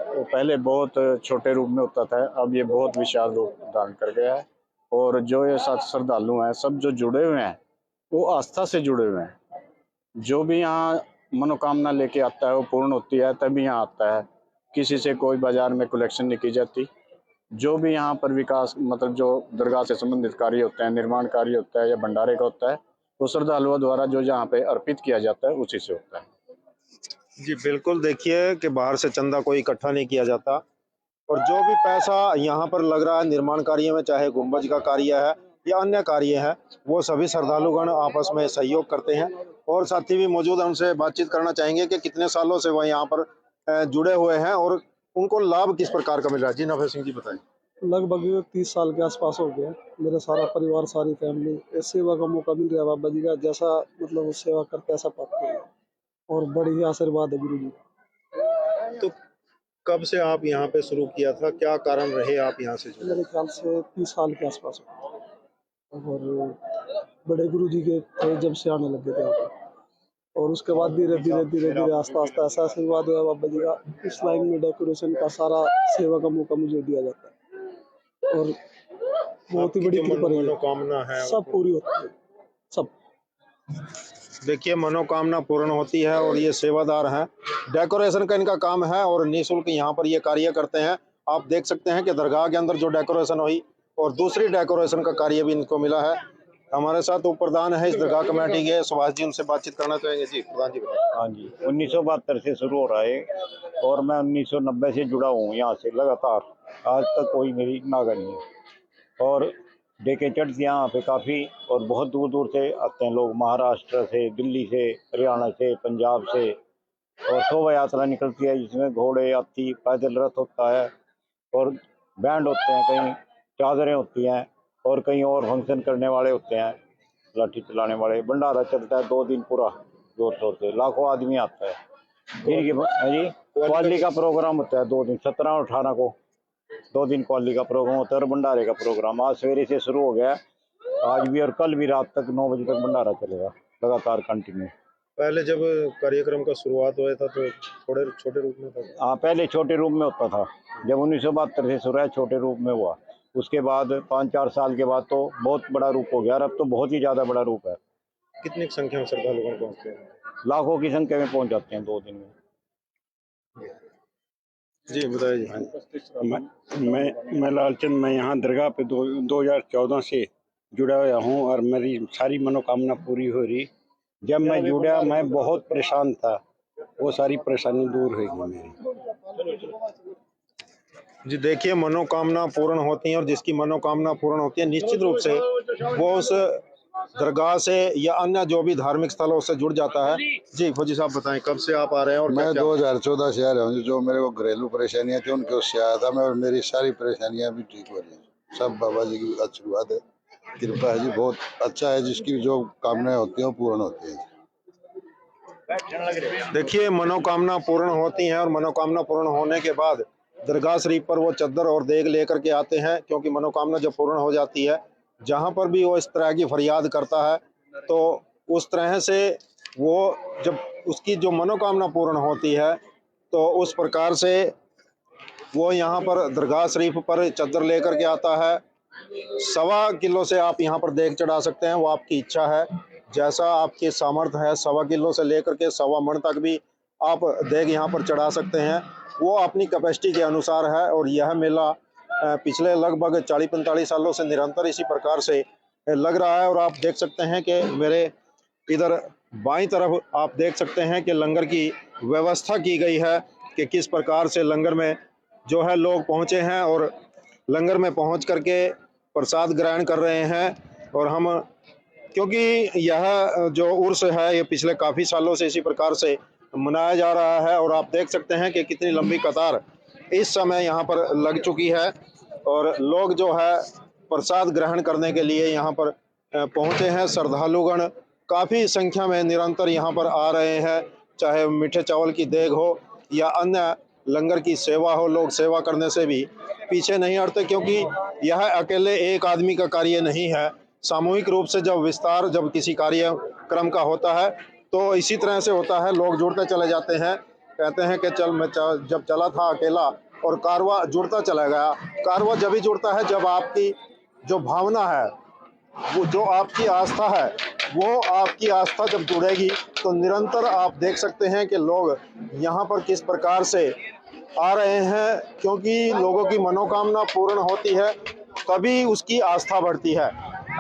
वो पहले बहुत छोटे रूप में होता था, अब ये बहुत विशाल रूप धारण कर गया है और जो ये श्रद्धालु हैं सब जो जुड़े हुए हैं वो आस्था से जुड़े हुए हैं। जो भी यहाँ मनोकामना लेके आता है वो पूर्ण होती है, तभी यहाँ आता है। किसी से कोई बाजार में कलेक्शन नहीं की जाती। जो भी यहाँ पर विकास मतलब जो दरगाह से संबंधित कार्य होते हैं, निर्माण कार्य होता है या भंडारे का होता है, वो श्रद्धालुओं द्वारा जो यहाँ पे अर्पित किया जाता है उसी से होता है। जी बिल्कुल, देखिए कि बाहर से चंदा कोई इकट्ठा नहीं किया जाता और जो भी पैसा यहाँ पर लग रहा है निर्माण कार्य में, चाहे गुंबज का कार्य है या अन्य कार्य है, वो सभी श्रद्धालुगण आपस में सहयोग करते हैं। और साथी भी मौजूद है, उनसे बातचीत करना चाहेंगे कि कितने सालों से वह यहाँ पर जुड़े हुए हैं और उनको लाभ किस प्रकार का मिल रहा है। जी नफे सिंह जी बताएं। लगभग 30 साल के आसपास हो गया। मेरा सारा परिवार, सारी फैमिली इस सेवा का मौका मिल रहा है। बाबा जी का जैसा मतलब वो सेवा करते ऐसा पाते हैं और बड़ी ही आशीर्वाद है गुरु जी। तो कब से आप यहाँ पे शुरू किया था, क्या कारण रहे आप यहाँ से जुड़े? मेरे ख्याल से 30 साल के आसपास हो गया और बड़े गुरु जी के थे जब से आने लगे थे यहाँ पे। और उसके बाद धीरे धीरे आस्ता आस्ता ऐसा आशीर्वाद हुआ बाबा जी का। इस लाइन में डेकोरेशन का सारा सेवा का मौका मुझे दिया जाता है और बहुत ही बड़ी कृपा रही है। मनोकामना है सब पूरी होती है, सब। देखिए मनोकामना पूर्ण होती है और ये सेवादार हैं। डेकोरेशन का इनका काम है और निःशुल्क यहाँ पर ये कार्य करते हैं। आप देख सकते हैं कि दरगाह के अंदर जो डेकोरेशन हुई और दूसरी डेकोरेशन का कार्य भी इनको मिला है। हमारे साथ उप प्रधान है इस दरगाह कमेटी के, सुभाष जी, उनसे बातचीत करना चाहेंगे। जी प्रधान जी बताएं। हाँ जी, 1972 से शुरू हो रहा है और मैं 1990 से जुड़ा हूँ यहाँ से लगातार। आज तक कोई मेरी नागा नहीं है और डेके चढ़ती यहाँ पे काफ़ी और बहुत दूर दूर से आते हैं लोग, महाराष्ट्र से, दिल्ली से, हरियाणा से, पंजाब से। और शोभा यात्रा निकलती है जिसमें घोड़े, हाथी, पैदल रथ होता है और बैंड होते हैं, कहीं चादरें होती हैं और कहीं और फंक्शन करने वाले होते हैं, लाठी चलाने वाले। भंडारा चलता है 2 दिन पूरा जोर शोर से, लाखों आदमी आता है। फिर जी कव्वाली का प्रोग्राम होता है 2 दिन, 17 और 18 को 2 दिन कव्वाली का प्रोग्राम होता है और भंडारे का प्रोग्राम आज सवेरे से शुरू हो गया। आज भी और कल भी रात तक 9 बजे तक भंडारा चलेगा लगातार कंटिन्यू। पहले जब कार्यक्रम का शुरुआत हुआ था तो थोड़े छोटे रूप में था। हाँ, पहले छोटे रूप में होता था। जब 1972 से शुरू है छोटे रूप में हुआ, उसके बाद 5-4 साल के बाद तो बहुत बड़ा रूप हो गया और अब तो बहुत ही ज़्यादा बड़ा रूप है। कितनी संख्या में श्रद्धालु पहुँचते हैं? लाखों की संख्या में पहुंच जाते हैं 2 दिन में। जी बताइए जी। मैं लालचंद, मैं यहाँ दरगाह पे 2014 से जुड़ा हुआ हूँ और मेरी सारी मनोकामना पूरी हो रही। जब मैं जुड़ा मैं बहुत परेशान था, वो सारी परेशानी दूर हो गई मेरी। जी देखिए मनोकामना पूर्ण होती है और जिसकी मनोकामना पूर्ण होती है निश्चित रूप से वो उस दरगाह से या अन्य जो भी धार्मिक स्थलों से जुड़ जाता है। जी फौजी साहब बताएं, कब से आप आ रहे हैं? और मैं 2014 से आ रहा हूँ। जो मेरे को घरेलू परेशानियां थी उनके उससे आया था मैं और मेरी सारी परेशानियां भी ठीक हो रही हैं। सब बाबा जी की आशीर्वाद है, कृपा है जी। बहुत अच्छा है, जिसकी जो कामनाएं होती हैं वो पूर्ण होती हैं। देखिए, मनोकामना पूर्ण होती हैं और मनोकामना पूर्ण होने के बाद दरगाह शरीफ पर वो चद्दर और देग लेकर के आते हैं, क्योंकि मनोकामना जब पूर्ण हो जाती है, जहाँ पर भी वो इस तरह की फरियाद करता है तो उस तरह से वो जब उसकी जो मनोकामना पूर्ण होती है तो उस प्रकार से वो यहाँ पर दरगाह शरीफ पर चद्दर लेकर के आता है। 1.25 किलो से आप यहाँ पर देग चढ़ा सकते हैं, वो आपकी इच्छा है, जैसा आपके सामर्थ्य है। 1.25 किलो से लेकर के 1.25 मन तक भी आप देग यहाँ पर चढ़ा सकते हैं, वो अपनी कैपेसिटी के अनुसार है। और यह मेला पिछले लगभग 40-45 सालों से निरंतर इसी प्रकार से लग रहा है। और आप देख सकते हैं कि मेरे इधर बाईं तरफ आप देख सकते हैं कि लंगर की व्यवस्था की गई है कि किस प्रकार से लंगर में जो है लोग पहुंचे हैं और लंगर में पहुंच करके प्रसाद ग्रहण कर रहे हैं। और हम, क्योंकि यह जो उर्स है ये पिछले काफ़ी सालों से इसी प्रकार से मनाया जा रहा है, और आप देख सकते हैं कि कितनी लंबी कतार इस समय यहाँ पर लग चुकी है और लोग जो है प्रसाद ग्रहण करने के लिए यहाँ पर पहुँचे हैं। श्रद्धालुगण काफ़ी संख्या में निरंतर यहाँ पर आ रहे हैं, चाहे मीठे चावल की देग हो या अन्य लंगर की सेवा हो, लोग सेवा करने से भी पीछे नहीं हटते, क्योंकि यह अकेले एक आदमी का कार्य नहीं है। सामूहिक रूप से जब विस्तार जब किसी कार्यक्रम का होता है तो इसी तरह से होता है, लोग जुड़ते चले जाते हैं। कहते हैं कि जब चला था अकेला और कारवा जुड़ता चला गया। कारवा जब ही जुड़ता है जब आपकी जो भावना है, वो जो आपकी आस्था है, वो आपकी आस्था जब जुड़ेगी तो निरंतर आप देख सकते हैं कि लोग यहाँ पर किस प्रकार से आ रहे हैं, क्योंकि लोगों की मनोकामना पूर्ण होती है तभी उसकी आस्था बढ़ती है।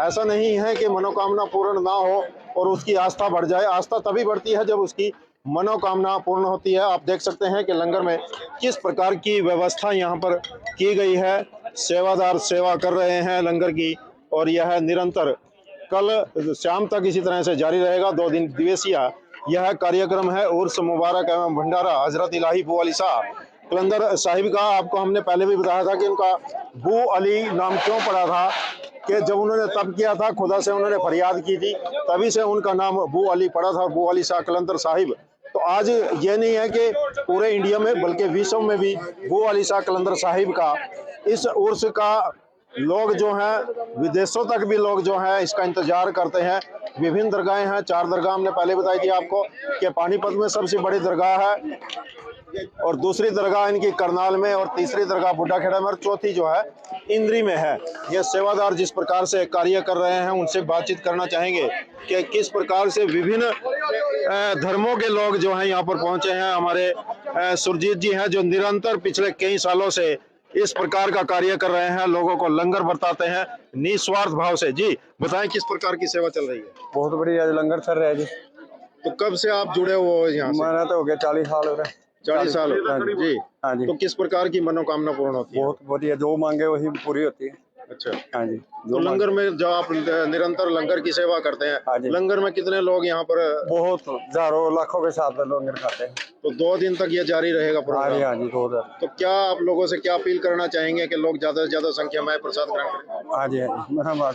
ऐसा नहीं है कि मनोकामना पूर्ण ना हो और उसकी आस्था बढ़ जाए। आस्था तभी बढ़ती है जब उसकी मनोकामना पूर्ण होती है। आप देख सकते हैं कि लंगर में किस प्रकार की व्यवस्था यहाँ पर की गई है। सेवादार सेवा कर रहे हैं लंगर की, और यह निरंतर कल शाम तक इसी तरह से जारी रहेगा। 2 दिन दिवसीय यह कार्यक्रम है। उर्स मुबारक एवं भंडारा हजरत इलाही बू अली शाह कलंदर साहिब का। आपको हमने पहले भी बताया था कि उनका बू अली नाम क्यों पड़ा था, कि जब उन्होंने तब किया था, खुदा से उन्होंने फरियाद की थी, तभी से उनका नाम बू अली पड़ा था, बू अली शाह कलंदर साहिब। तो आज ये नहीं है कि पूरे इंडिया में बल्कि विश्व में भी बू अली शाह कलंदर साहिब का इस उर्स का लोग जो हैं, विदेशों तक भी लोग जो हैं इसका इंतजार करते हैं। विभिन्न दरगाहें हैं, 4 दरगाह हमने पहले बताई थी आपको कि पानीपत में सबसे बड़ी दरगाह है, और दूसरी दरगाह इनकी करनाल में, और तीसरी दरगाह बुड्ढाखेड़ा में, और चौथी जो है इंद्री में है। ये सेवादार जिस प्रकार से कार्य कर रहे हैं उनसे बातचीत करना चाहेंगे कि किस प्रकार से विभिन्न धर्मों के लोग जो हैं यहाँ पर पहुंचे हैं। हमारे सुरजीत जी हैं जो निरंतर पिछले कई सालों से इस प्रकार का कार्य कर रहे हैं, लोगों को लंगर बरताते हैं निस्वार्थ भाव से। जी बताएं किस प्रकार की सेवा चल रही है। बहुत बढ़िया लंगर चल रहा है जी। तो कब से आप जुड़े हो यहाँ से? मैंने तो हो गया 40 साल हो रहे हैं। 40 साल जी। हाँ जी। तो किस प्रकार की मनोकामना पूर्ण होती है? बहुत बढ़िया, जो मांगे वही पूरी होती है। अच्छा। हाँ जी। तो लंगर में जो आप निरंतर लंगर की सेवा करते हाँ हैं, जी। लंगर में कितने लोग यहाँ पर? बहुत हजारों लाखों के साथ लंगर खाते हैं। तो 2 दिन तक ये जारी रहेगा हाँ जी। प्रोग्राम? हाँ जी, 2000। तो क्या आप लोगों से क्या अपील करना चाहेंगे कि लोग ज्यादा से ज्यादा संख्या में प्रसाद ग्रहण करें? हाँ जी। हाँ जी, मेहरबान।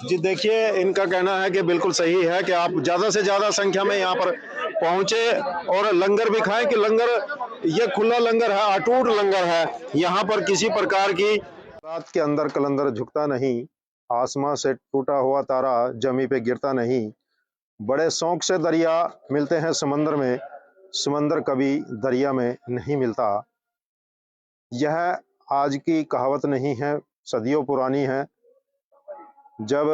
जी देखिए, इनका कहना है कि बिल्कुल सही है कि आप ज्यादा से ज्यादा संख्या में यहाँ पर पहुंचे और लंगर भी खाएं, कि लंगर ये खुला लंगर है, अटूट लंगर है। यहाँ पर किसी प्रकार की रात के अंदर कलंदर झुकता नहीं, आसमां से टूटा हुआ तारा जमी पे गिरता नहीं। बड़े शौक से दरिया मिलते हैं समंदर में, समंदर कभी दरिया में नहीं मिलता। यह आज की कहावत नहीं है, सदियों पुरानी है। जब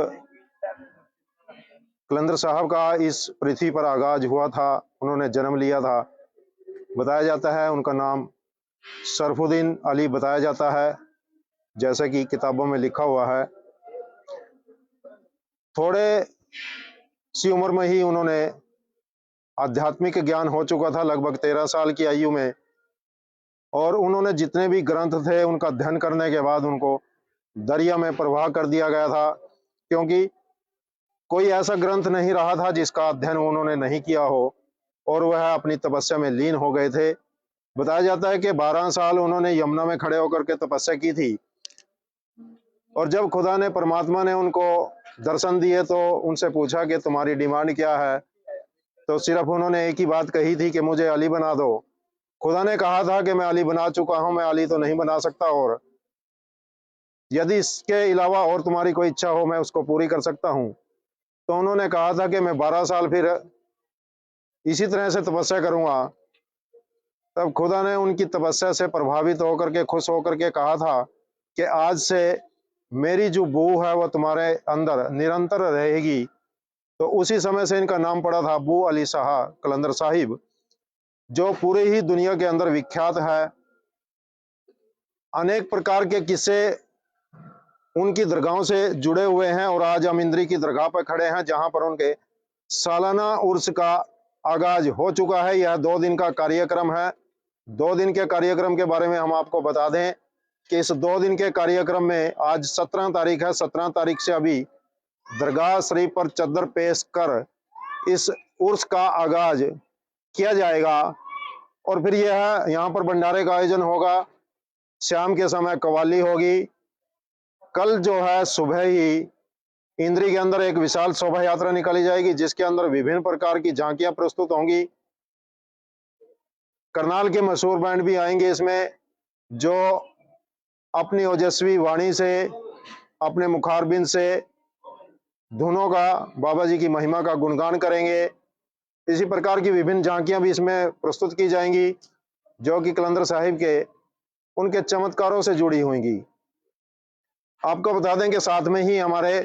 कलंदर साहब का इस पृथ्वी पर आगाज हुआ था, उन्होंने जन्म लिया था, बताया जाता है उनका नाम शरफुद्दीन अली बताया जाता है, जैसा कि किताबों में लिखा हुआ है। थोड़े सी उम्र में ही उन्होंने आध्यात्मिक ज्ञान हो चुका था, लगभग 13 साल की आयु में, और उन्होंने जितने भी ग्रंथ थे उनका अध्ययन करने के बाद उनको दरिया में प्रवाह कर दिया गया था, क्योंकि कोई ऐसा ग्रंथ नहीं रहा था जिसका अध्ययन उन्होंने नहीं किया हो, और वह अपनी तपस्या में लीन हो गए थे। बताया जाता है कि 12 साल उन्होंने यमुना में खड़े होकर के तपस्या की थी, और जब खुदा ने, परमात्मा ने उनको दर्शन दिए तो उनसे पूछा कि तुम्हारी डिमांड क्या है। तो सिर्फ उन्होंने एक ही बात कही थी कि मुझे अली बना दो। खुदा ने कहा था कि मैं अली बना चुका हूं, मैं अली तो नहीं बना सकता, और यदि इसके अलावा और तुम्हारी कोई इच्छा हो मैं उसको पूरी कर सकता हूं। तो उन्होंने कहा था कि मैं 12 साल फिर इसी तरह से तपस्या करूंगा। तब खुदा ने उनकी तपस्या से प्रभावित होकर के, खुश होकर के कहा था कि आज से मेरी जो बू है वह तुम्हारे अंदर निरंतर रहेगी। तो उसी समय से इनका नाम पड़ा था बू अली शाह कलंदर साहिब, जो पूरे ही दुनिया के अंदर विख्यात है। अनेक प्रकार के किस्से उनकी दरगाहों से जुड़े हुए हैं, और आज हम इंद्री की दरगाह पर खड़े हैं जहां पर उनके सालाना उर्स का आगाज हो चुका है। यह 2 दिन का कार्यक्रम है। 2 दिन के कार्यक्रम के बारे में हम आपको बता दें कि इस 2 दिन के कार्यक्रम में आज 17 तारीख है। 17 तारीख से अभी दरगाह शरीफ पर चद्दर पेश कर इस उर्स का आगाज किया जाएगा, और फिर यह यहाँ पर भंडारे का आयोजन होगा। शाम के समय कव्वाली होगी। कल जो है सुबह ही इंद्री के अंदर एक विशाल शोभा यात्रा निकाली जाएगी, जिसके अंदर विभिन्न प्रकार की झांकियां प्रस्तुत होंगी। करनाल के मशहूर बैंड भी आएंगे इसमें, जो अपनी ओजस्वी वाणी से, अपने मुखारबिंद से धुनों का, बाबा जी की महिमा का गुणगान करेंगे। इसी प्रकार की विभिन्न झांकियां भी इसमें प्रस्तुत की जाएंगी, जो कि कलंदर साहिब के उनके चमत्कारों से जुड़ी होंगी। आपको बता दें कि साथ में ही हमारे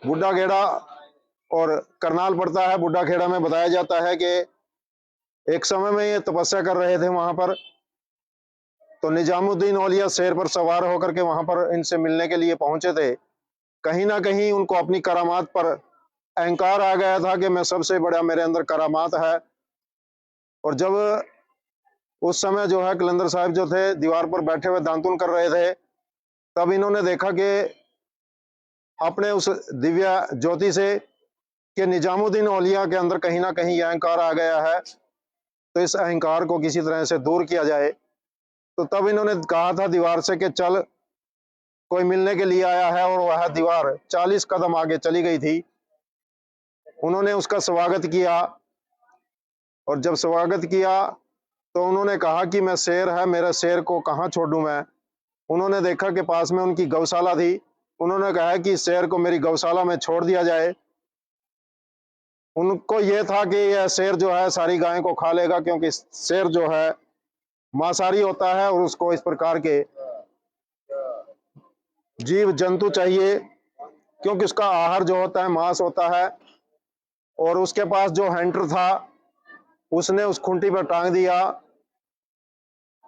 बुड्ढा खेड़ा और करनाल पड़ता है। बुड्ढा खेड़ा में बताया जाता है कि एक समय में ये तपस्या कर रहे थे वहां पर, तो निजामुद्दीन औलिया शेर पर सवार होकर के वहां पर इनसे मिलने के लिए पहुंचे थे। कहीं ना कहीं उनको अपनी करामात पर अहंकार आ गया था कि मैं सबसे बड़ा, मेरे अंदर करामात है। और जब उस समय जो है कलंदर साहिब जो थे दीवार पर बैठे हुए दांतुन कर रहे थे, तब इन्होंने देखा कि अपने उस दिव्य ज्योति से कि निजामुद्दीन औलिया के अंदर कहीं ना कहीं अहंकार आ गया है, तो इस अहंकार को किसी तरह से दूर किया जाए। तो तब इन्होंने कहा था दीवार से कि चल, कोई मिलने के लिए आया है, और वह दीवार 40 कदम आगे चली गई थी। उन्होंने उसका स्वागत किया, और जब स्वागत किया तो उन्होंने कहा कि मैं शेर है, मेरे शेर को कहाँ छोड़ूं मैं। उन्होंने देखा कि पास में उनकी गौशाला थी। उन्होंने कहा कि इस शेर को मेरी गौशाला में छोड़ दिया जाए। उनको यह था कि यह शेर जो है सारी गायें को खा लेगा, क्योंकि शेर जो है मांसाहारी होता है, और उसको इस प्रकार के जीव जंतु चाहिए, क्योंकि उसका आहार जो होता है मांस होता है। और उसके पास जो हैंटर था उसने उस खूंटी पर टांग दिया।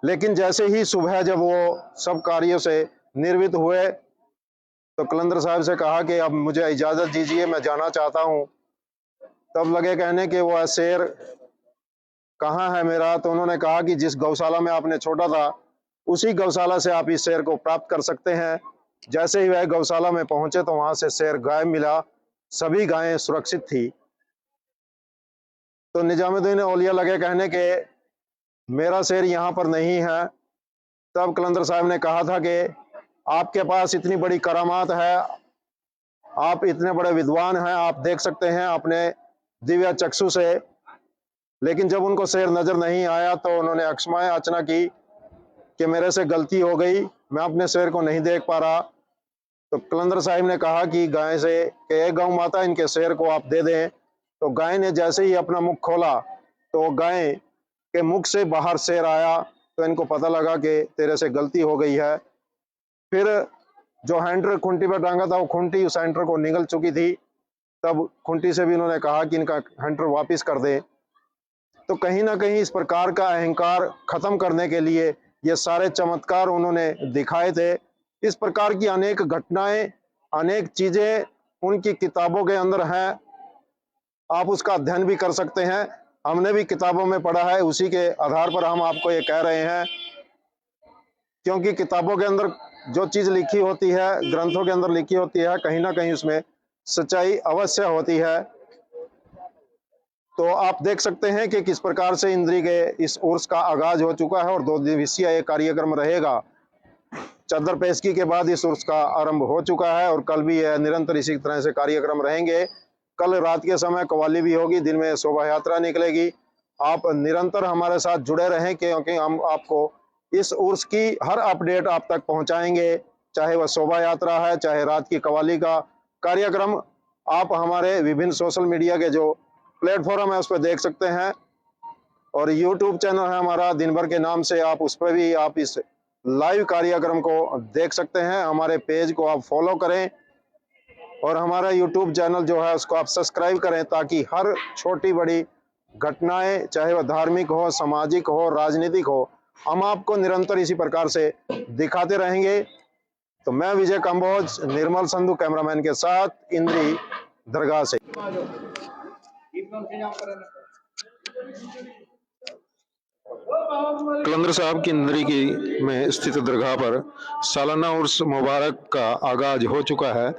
लेकिन जैसे ही सुबह जब वो सब कार्यों से निर्वित हुए, तो कलंदर साहब से कहा कि अब मुझे इजाजत दीजिए, मैं जाना चाहता हूं। तब लगे कहने कि वो शेर कहाँ है मेरा। तो उन्होंने कहा कि जिस गौशाला में आपने छोड़ा था उसी गौशाला से आप इस शेर को प्राप्त कर सकते हैं। जैसे ही वह गौशाला में पहुंचे तो वहां से शेर गायब मिला। सभी गायें सुरक्षित थी। तो निजामुद्दीन औलिया लगे कहने के मेरा शेर यहाँ पर नहीं है। तब कलंदर साहब ने कहा था कि आपके पास इतनी बड़ी करामात है, आप इतने बड़े विद्वान हैं, आप देख सकते हैं अपने दिव्य चक्षु से। लेकिन जब उनको शेर नजर नहीं आया तो उन्होंने अक्षमा याचना की कि मेरे से गलती हो गई, मैं अपने शेर को नहीं देख पा रहा। तो कलंदर साहिब ने कहा कि गाय से कि गौ माता, इनके शेर को आप दे दें। तो गाय ने जैसे ही अपना मुख खोला तो गाय के मुख से बाहर शेर आया। तो इनको पता लगा कि तेरे से गलती हो गई है। फिर जो हैंडर खूंटी पर टांगा था वो खूंटी उस हैंडर को निगल चुकी थी। तब खूंटी से भी इन्होंने कहा कि इनका हैंडर वापस कर दे। तो कहीं ना कहीं इस प्रकार का अहंकार खत्म करने के लिए ये सारे चमत्कार उन्होंने दिखाए थे। इस प्रकार की अनेक घटनाएं, अनेक चीजें उनकी किताबों के अंदर हैं। आप उसका अध्ययन भी कर सकते हैं। हमने भी किताबों में पढ़ा है, उसी के आधार पर हम आपको ये कह रहे हैं। क्योंकि किताबों के अंदर जो चीज लिखी होती है, ग्रंथों के अंदर लिखी होती है, कहीं ना कहीं उसमें सच्चाई अवश्य होती है। तो आप देख सकते हैं कि किस प्रकार से इंद्री के इस उर्स का आगाज हो चुका है और 2 दिवसीय ये कार्यक्रम रहेगा। चद्दर पेशगी के बाद इस उर्स का आरंभ हो चुका है और कल भी यह निरंतर इसी तरह से कार्यक्रम रहेंगे। कल रात के समय कव्वाली भी होगी, दिन में शोभा यात्रा निकलेगी। आप निरंतर हमारे साथ जुड़े रहें, क्योंकि हम आपको इस उर्स की हर अपडेट आप तक पहुंचाएंगे, चाहे वह शोभा यात्रा है, चाहे रात की कव्वाली का कार्यक्रम। आप हमारे विभिन्न सोशल मीडिया के जो प्लेटफॉर्म है उस पर देख सकते हैं, और यूट्यूब चैनल है हमारा दिन भर के नाम से, आप उस पर भी आप इस लाइव कार्यक्रम को देख सकते हैं। हमारे पेज को आप फॉलो करें और हमारा यूट्यूब चैनल जो है उसको आप सब्सक्राइब करें, ताकि हर छोटी बड़ी घटनाएं, चाहे वह धार्मिक हो, सामाजिक हो, राजनीतिक हो, हम आपको निरंतर इसी प्रकार से दिखाते रहेंगे। तो मैं विजय कंबोज, निर्मल संधू कैमरामैन के साथ इंद्री दरगाह से। कलंदर साहब की इंद्री की में स्थित दरगाह पर सालाना उर्स मुबारक का आगाज हो चुका है।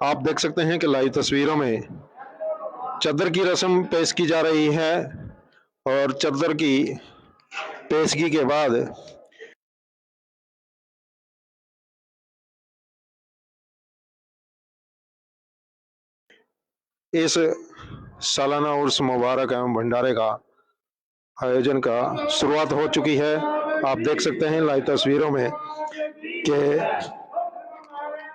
आप देख सकते हैं कि लाइव तस्वीरों में चद्दर की रस्म पेश की जा रही है, और चद्दर की पेशगी के बाद इस सालाना उर्स मुबारक एवं भंडारे का आयोजन का शुरुआत हो चुकी है। आप देख सकते हैं लाइव तस्वीरों में कि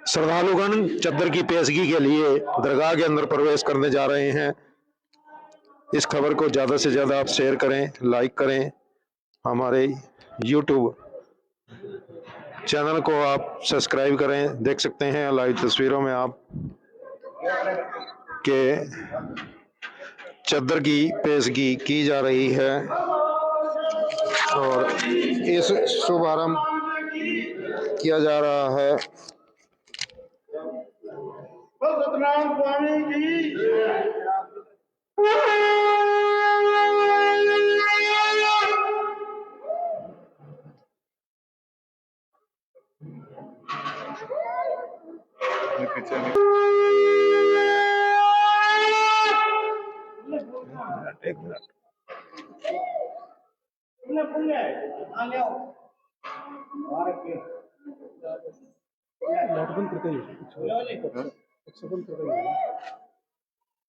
श्रद्धालुगण चद्दर की पेशगी के लिए दरगाह के अंदर प्रवेश करने जा रहे हैं। इस खबर को ज़्यादा से ज़्यादा आप शेयर करें, लाइक करें। हमारे YouTube चैनल को आप सब्सक्राइब करें। देख सकते हैं लाइव तस्वीरों में आप के चद्दर की पेशगी की जा रही है, और इस शुभारंभ किया जा रहा है। एक मिनट।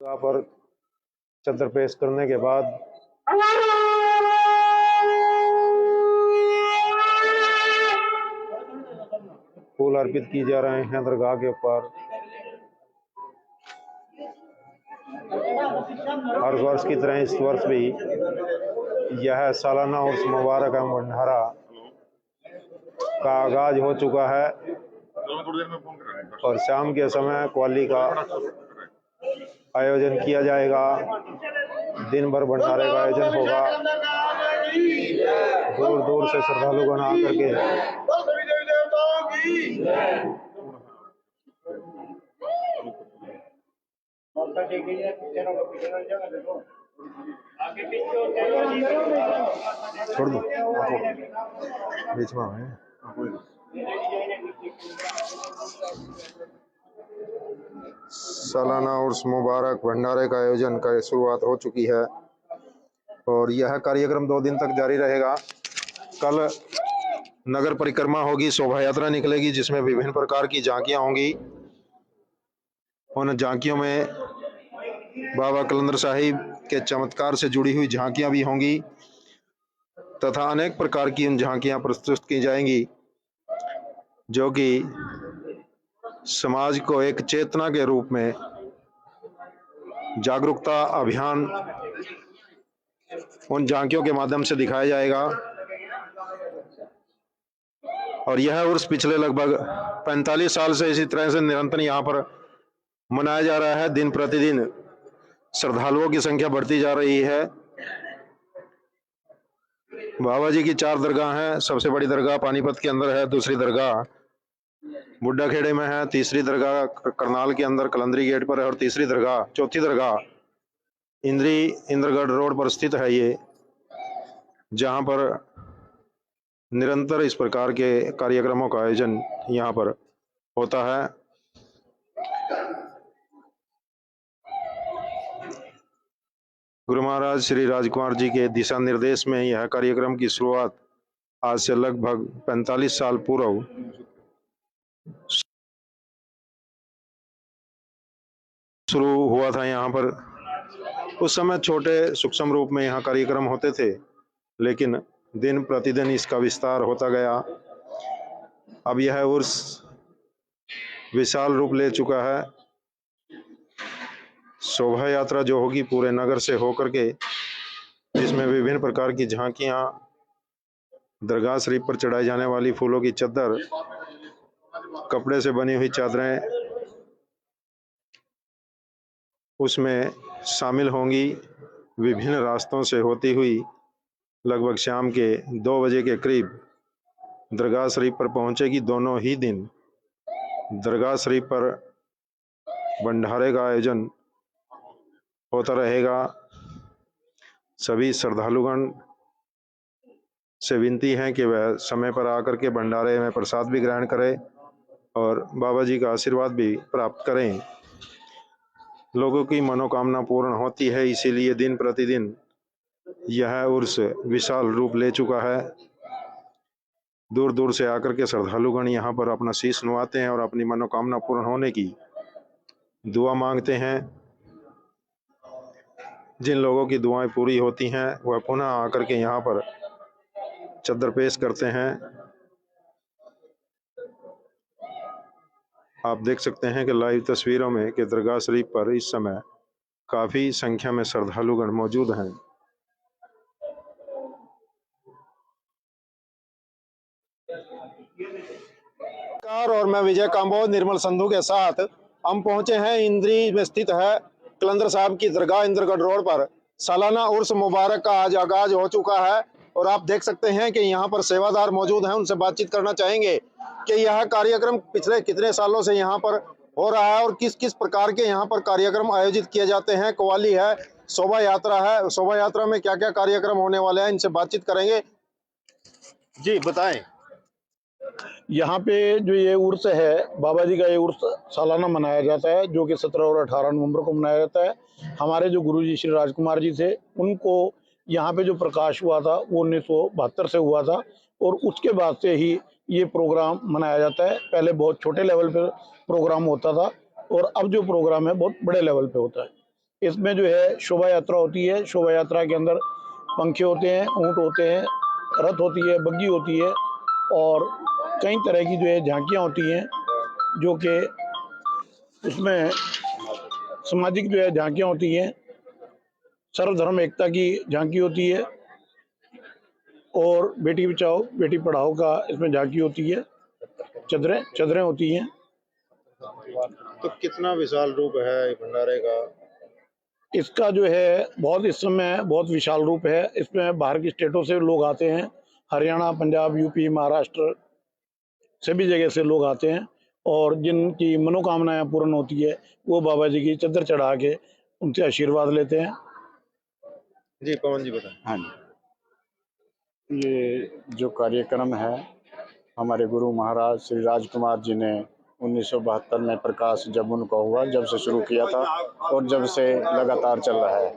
यहाँ पर चद्दर पेश करने के बाद फूल अर्पित किए जा रहे हैं दरगाह के ऊपर। हर वर्ष की तरह इस वर्ष भी यह सालाना उर्स मुबारक एवं भंडारा का आगाज हो चुका है, और शाम के समय कव्वाली का आयोजन किया जाएगा। दिन भर भंडारे का आयोजन होगा। दूर दूर से श्रद्धालुगण आकर के छोड़ दो बीच में है। सालाना उर्स मुबारक भंडारे का आयोजन का शुरुआत हो चुकी है, और यह कार्यक्रम 2 दिन तक जारी रहेगा। कल नगर परिक्रमा होगी, शोभा यात्रा निकलेगी, जिसमें विभिन्न प्रकार की झांकियां होंगी। उन झांकियों में बाबा कलंदर साहिब के चमत्कार से जुड़ी हुई झांकियां भी होंगी, तथा अनेक प्रकार की उन झांकियां प्रस्तुत की जाएंगी, जो कि समाज को एक चेतना के रूप में जागरूकता अभियान उन झांकियों के माध्यम से दिखाया जाएगा। और यह उर्स पिछले लगभग 45 साल से इसी तरह से निरंतर यहाँ पर मनाया जा रहा है। दिन प्रतिदिन श्रद्धालुओं की संख्या बढ़ती जा रही है। बाबा जी की 4 दरगाह हैं। सबसे बड़ी दरगाह पानीपत के अंदर है, दूसरी दरगाह बुड्ढा खेड़े में है, तीसरी दरगाह करनाल के अंदर कलंदरी गेट पर है, और चौथी दरगाह इंद्रगढ़ रोड पर स्थित है ये, जहां पर निरंतर इस प्रकार के कार्यक्रमों का आयोजन यहाँ पर होता है। गुरु महाराज श्री राजकुमार जी के दिशा निर्देश में यह कार्यक्रम की शुरुआत आज से लगभग 45 साल पूर्व शुरू हुआ था यहाँ पर, उस समय छोटे सूक्ष्म रूप में यहाँ कार्यक्रम होते थे, लेकिन दिन प्रतिदिन इसका विस्तार होता गया। अब यह उर्स विशाल रूप ले चुका है। शोभा यात्रा जो होगी पूरे नगर से होकर के, जिसमें विभिन्न प्रकार की झांकियां, दरगाह शरीफ पर चढ़ाई जाने वाली फूलों की चद्दर, कपड़े से बनी हुई चादरें उसमें शामिल होंगी। विभिन्न रास्तों से होती हुई लगभग शाम के 2 बजे के करीब दरगाह शरीफ पर पहुंचेगी। दोनों ही दिन दरगाह शरीफ पर भंडारे का आयोजन होता रहेगा। सभी श्रद्धालुगण से विनती है कि वह समय पर आकर के भंडारे में प्रसाद भी ग्रहण करें और बाबा जी का आशीर्वाद भी प्राप्त करें। लोगों की मनोकामना पूर्ण होती है, इसीलिए दिन प्रतिदिन यह उर्स विशाल रूप ले चुका है। दूर दूर से आकर के श्रद्धालुगण यहाँ पर अपना शीश नवाते हैं और अपनी मनोकामना पूर्ण होने की दुआ मांगते हैं। जिन लोगों की दुआएं पूरी होती हैं वह पुनः आकर के यहाँ पर चद्दर पेश करते हैं। आप देख सकते हैं कि लाइव तस्वीरों में कि दरगाह शरीफ पर इस समय काफी संख्या में श्रद्धालुगण मौजूद हैं। और मैं विजय कांबोज निर्मल संधू के साथ हम पहुंचे हैं इंद्री में स्थित है कलंदर साहब की दरगाह इंद्रगढ़ रोड पर। सालाना उर्स मुबारक का आज आगाज हो चुका है और आप देख सकते हैं कि यहाँ पर सेवादार मौजूद हैं। उनसे बातचीत करना चाहेंगे कि यह कार्यक्रम पिछले कितने सालों से यहाँ पर हो रहा है और किस किस प्रकार के यहाँ पर कार्यक्रम आयोजित किए जाते हैं। कव्वाली है, शोभा यात्रा है, शोभा यात्रा में क्या क्या कार्यक्रम होने वाले हैं, इनसे बातचीत करेंगे। जी बताएं। यहाँ पे जो ये उर्स है, बाबा जी का ये उर्स सालाना मनाया जाता है, जो कि 17 और 18 नवंबर को मनाया जाता है। हमारे जो गुरुजी श्री राजकुमार जी थे, उनको यहाँ पे जो प्रकाश हुआ था वो 1972 से हुआ था और उसके बाद से ही ये प्रोग्राम मनाया जाता है। पहले बहुत छोटे लेवल पे प्रोग्राम होता था और अब जो प्रोग्राम है बहुत बड़े लेवल पे होता है। इसमें जो है शोभा यात्रा होती है। शोभा यात्रा के अंदर पंखे होते हैं, ऊँट होते हैं, रथ होती है, बग्गी होती है और कई तरह की जो है झांकियाँ होती हैं, जो कि उसमें सामाजिक जो है झांकियाँ होती हैं। सर्वधर्म एकता की झांकी होती है और बेटी बचाओ बेटी पढ़ाओ का इसमें झांकी होती है। चदरें होती हैं। तो कितना विशाल रूप है भंडारे का? इसका जो है बहुत इस समय बहुत विशाल रूप है। इसमें बाहर की स्टेटों से लोग आते हैं, हरियाणा, पंजाब, यूपी, महाराष्ट्र सभी जगह से लोग आते हैं और जिनकी मनोकामनाएं पूर्ण होती है वो बाबा जी की चद्दर चढ़ा के उनसे आशीर्वाद लेते हैं। जी पवन जी बताएं। हाँ जी, ये जो कार्यक्रम है हमारे गुरु महाराज श्री राजकुमार जी ने 1972 में प्रकाश जब उनका हुआ, जब से शुरू किया था और जब से लगातार चल रहा है।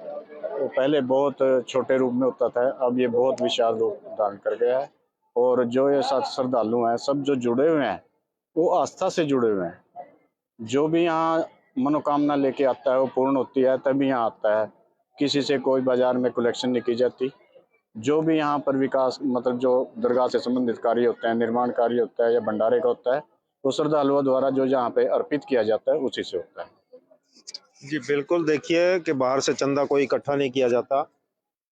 वो पहले बहुत छोटे रूप में होता था, अब ये बहुत विशाल रूप धारण कर गया है और जो ये साथ श्रद्धालु हैं सब जो जुड़े हुए हैं वो आस्था से जुड़े हुए हैं। जो भी यहाँ मनोकामना लेके आता है वो पूर्ण होती है, तभी यहाँ आता है। किसी से कोई बाजार में कलेक्शन नहीं की जाती। जो भी यहाँ पर विकास मतलब जो दरगाह से संबंधित कार्य होते हैं, निर्माण कार्य होता है या भंडारे का होता है, वो श्रद्धालुओं द्वारा जो यहाँ पे अर्पित किया जाता है उसी से होता है। जी बिल्कुल, देखिए कि बाहर से चंदा कोई इकट्ठा नहीं किया जाता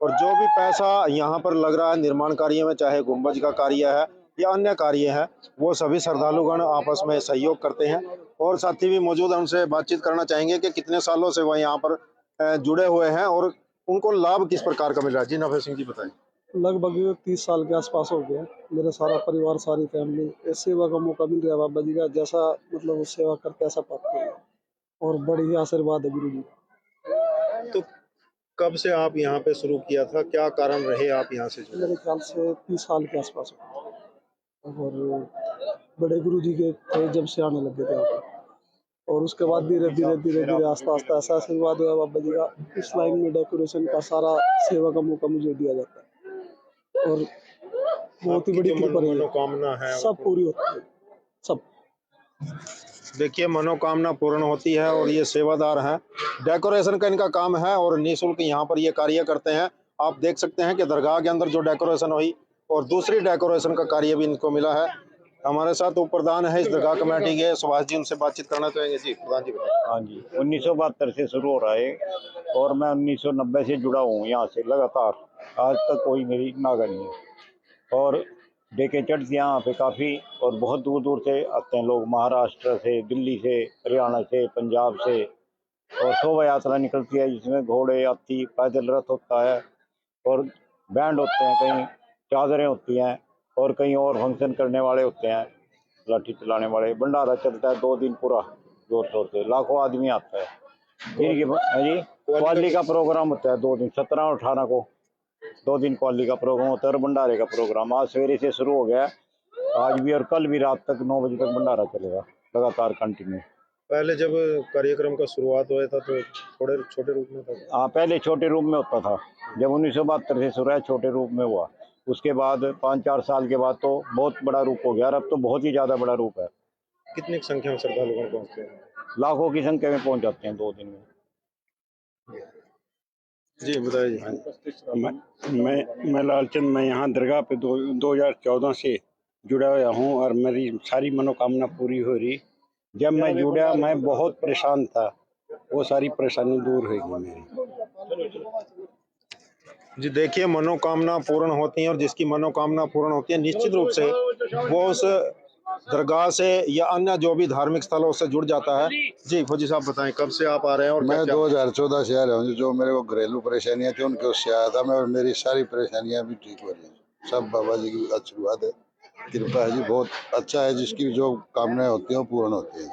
और जो भी पैसा यहाँ पर लग रहा है निर्माण कार्य में, चाहे गुंबज का कार्य है या अन्य कार्य है, वो सभी श्रद्धालुगण आपस में सहयोग करते हैं। और साथी भी मौजूद है, उनसे बातचीत करना चाहेंगे कि कितने सालों से वह यहाँ पर जुड़े हुए हैं और उनको लाभ किस प्रकार का मिल रहा है। जी नफे सिंह जी बताएं। लगभग 30 साल के आसपास हो गया। मेरा सारा परिवार, सारी फैमिली इस सेवा का मौका मिल रहा है। बाबा जी का जैसा मतलब सेवा करते ऐसा पाते हैं और बड़ी ही आशीर्वाद है गुरु जी। तो कब से आप यहाँ पे शुरू किया था, क्या कारण रहे आप यहाँ से जुड़े? मेरे ख्याल से 30 साल के आसपास हो और बड़े गुरु जी के थे जब से आने लगे थे यहाँ पर और उसके बाद धीरे धीरे आस्ता आस्ता ऐसा आशीर्वाद हुआ बाबा जी का। इस लाइन में डेकोरेशन का सारा सेवा का मौका मुझे दिया जाता है और बहुत ही बड़ी कृपा रही है। मनोकामना है सब पूरी होती है, सब। देखिए मनोकामना पूर्ण होती है और ये सेवादार हैं। डेकोरेशन का इनका काम है और निःशुल्क यहाँ पर ये कार्य करते हैं। आप देख सकते हैं कि दरगाह के अंदर जो डेकोरेशन हुई और दूसरी डेकोरेशन का कार्य भी इनको मिला है। हमारे साथ उप प्रधान है इस दरगाह कमेटी के, सुभाष जी, उनसे बातचीत करना चाहेंगे। जी प्रधान जी बताइए। हाँ जी, 1972 से शुरू हो रहा है और मैं 1990 से जुड़ा हूँ यहाँ से लगातार। आज तक कोई मेरी नागा नहीं है। और डेके चढ़ती यहाँ पे काफ़ी और बहुत दूर दूर से आते हैं लोग, महाराष्ट्र से, दिल्ली से, हरियाणा से, पंजाब से। और शोभा यात्रा निकलती है जिसमें घोड़े, हाथी, पैदल रथ होता है और बैंड होते हैं, कहीं चादरें होती हैं और कहीं और फंक्शन करने वाले होते हैं, लाठी चलाने वाले। भंडारा चलता है 2 दिन पूरा जोर शोर से, लाखों आदमी आता है। जी क्वाली का प्रोग्राम होता है 2 दिन, 17 और 18 को 2 दिन क्वाली का प्रोग्राम होता है और भंडारे का प्रोग्राम आज सवेरे से शुरू हो गया है। आज भी और कल भी रात तक 9 बजे तक भंडारा चलेगा लगातार कंटिन्यू। पहले जब कार्यक्रम का शुरुआत हुआ था तो थोड़े छोटे रूप में था। हाँ, पहले छोटे रूप में होता था। जब 1972 से शुरू है छोटे रूप में हुआ, उसके बाद 5-4 साल के बाद तो बहुत बड़ा रूप हो गया और अब तो बहुत ही ज़्यादा बड़ा रूप है। कितनी संख्या में श्रद्धालु पहुँचते हैं? लाखों की संख्या में पहुंच जाते हैं 2 दिन में। जी बताइए। मैं लालचंद, मैं यहाँ दरगाह पे 2014 से जुड़ा हुआ हूँ और मेरी सारी मनोकामना पूरी हो रही। जब मैं जुड़ा मैं बहुत परेशान था, वो सारी परेशानी दूर हो गई मेरी। जी देखिए मनोकामना पूर्ण होती है और जिसकी मनोकामना पूर्ण होती है निश्चित रूप से वो उस दरगाह से या अन्य जो भी धार्मिक स्थलों से जुड़ जाता है। जी फौजी साहब बताएं, कब से आप आ रहे हैं? और मैं 2014 से आ रहा हूँ। जो मेरे को घरेलू परेशानियां थी उनके उससे आया था मैं, और मेरी सारी परेशानियां भी ठीक हो रही हैं। सब बाबा जी की आशीर्वाद है, कृपा है जी। बहुत अच्छा है, जिसकी जो कामनाएं होती हैं वो पूर्ण होती हैं।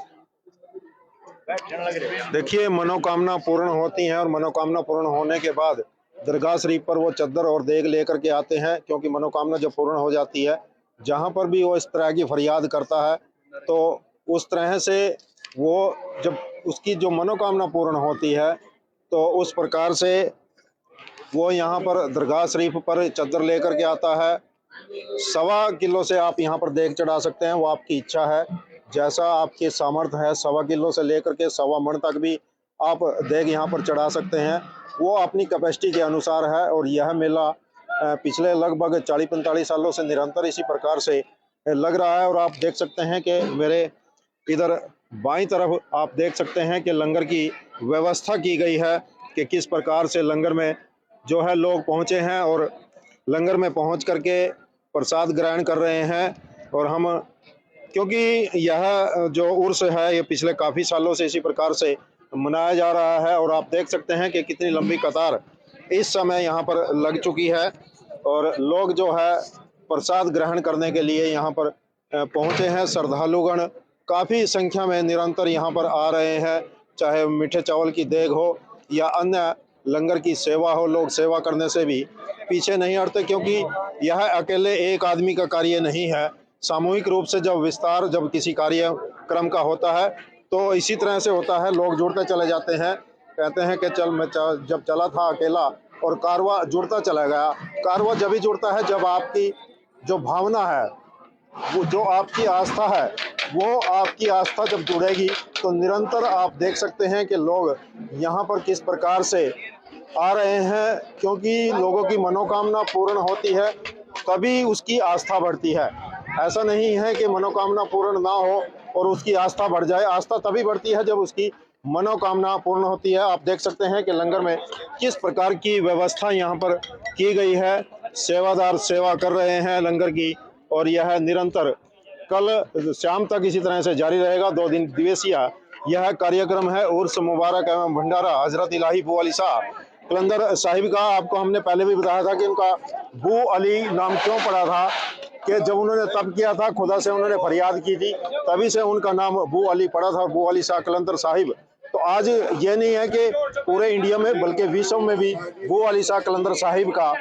देखिए मनोकामना पूर्ण होती हैं और मनोकामना पूर्ण होने के बाद दरगाह शरीफ पर वो चद्दर और देग लेकर के आते हैं, क्योंकि मनोकामना जब पूर्ण हो जाती है जहाँ पर भी वो इस तरह की फरियाद करता है तो उस तरह से वो जब उसकी जो मनोकामना पूर्ण होती है तो उस प्रकार से वो यहाँ पर दरगाह शरीफ पर चद्दर लेकर के आता है। 1.25 किलो से आप यहाँ पर देग चढ़ा सकते हैं, वो आपकी इच्छा है, जैसा आपके सामर्थ्य है। 1.25 किलो से लेकर के 1.25 मन तक भी आप देग यहाँ पर चढ़ा सकते हैं, वो अपनी कैपेसिटी के अनुसार है। और यह मेला पिछले लगभग 40-45 सालों से निरंतर इसी प्रकार से लग रहा है। और आप देख सकते हैं कि मेरे इधर बाईं तरफ आप देख सकते हैं कि लंगर की व्यवस्था की गई है कि किस प्रकार से लंगर में जो है लोग पहुँचे हैं और लंगर में पहुँच करके प्रसाद ग्रहण कर रहे हैं। और हम, क्योंकि यह जो उर्स है ये पिछले काफ़ी सालों से इसी प्रकार से मनाया जा रहा है और आप देख सकते हैं कि कितनी लंबी कतार इस समय यहाँ पर लग चुकी है और लोग जो है प्रसाद ग्रहण करने के लिए यहाँ पर पहुँचे हैं। श्रद्धालुगण काफ़ी संख्या में निरंतर यहाँ पर आ रहे हैं, चाहे मीठे चावल की देग हो या अन्य लंगर की सेवा हो। लोग सेवा करने से भी पीछे नहीं हटते, क्योंकि यह अकेले एक आदमी का कार्य नहीं है। सामूहिक रूप से जब विस्तार जब किसी कार्यक्रम का होता है तो इसी तरह से होता है, लोग जुड़ते चले जाते हैं। कहते हैं कि जब चला था अकेला और कारवा जुड़ता चला गया। कारवा जब ही जुड़ता है जब आपकी जो भावना है, वो जो आपकी आस्था है, वो आपकी आस्था जब जुड़ेगी तो निरंतर आप देख सकते हैं कि लोग यहाँ पर किस प्रकार से आ रहे हैं, क्योंकि लोगों की मनोकामना पूर्ण होती है तभी उसकी आस्था बढ़ती है। ऐसा नहीं है कि मनोकामना पूर्ण ना हो और उसकी आस्था बढ़ जाए। आस्था तभी बढ़ती है जब उसकी मनोकामना पूर्ण होती है। आप देख सकते हैं कि लंगर में किस प्रकार की व्यवस्था यहाँ पर की गई है। सेवादार सेवा कर रहे हैं लंगर की और यह निरंतर कल शाम तक इसी तरह से जारी रहेगा। 2 दिन दिवसीय यह कार्यक्रम है। उर्स मुबारक एवं भंडारा हजरत इलाही बू अली शाह कलंदर साहिब का। आपको हमने पहले भी बताया था कि उनका बू अली नाम क्यों पड़ा था, कि जब उन्होंने तब किया था, खुदा से उन्होंने फरियाद की थी, तभी से उनका नाम बू अली पड़ा था, बू अली शाह कलंदर साहिब। तो आज ये नहीं है कि पूरे इंडिया में बल्कि विश्व में भी बू अली शाह कलंदर साहिब का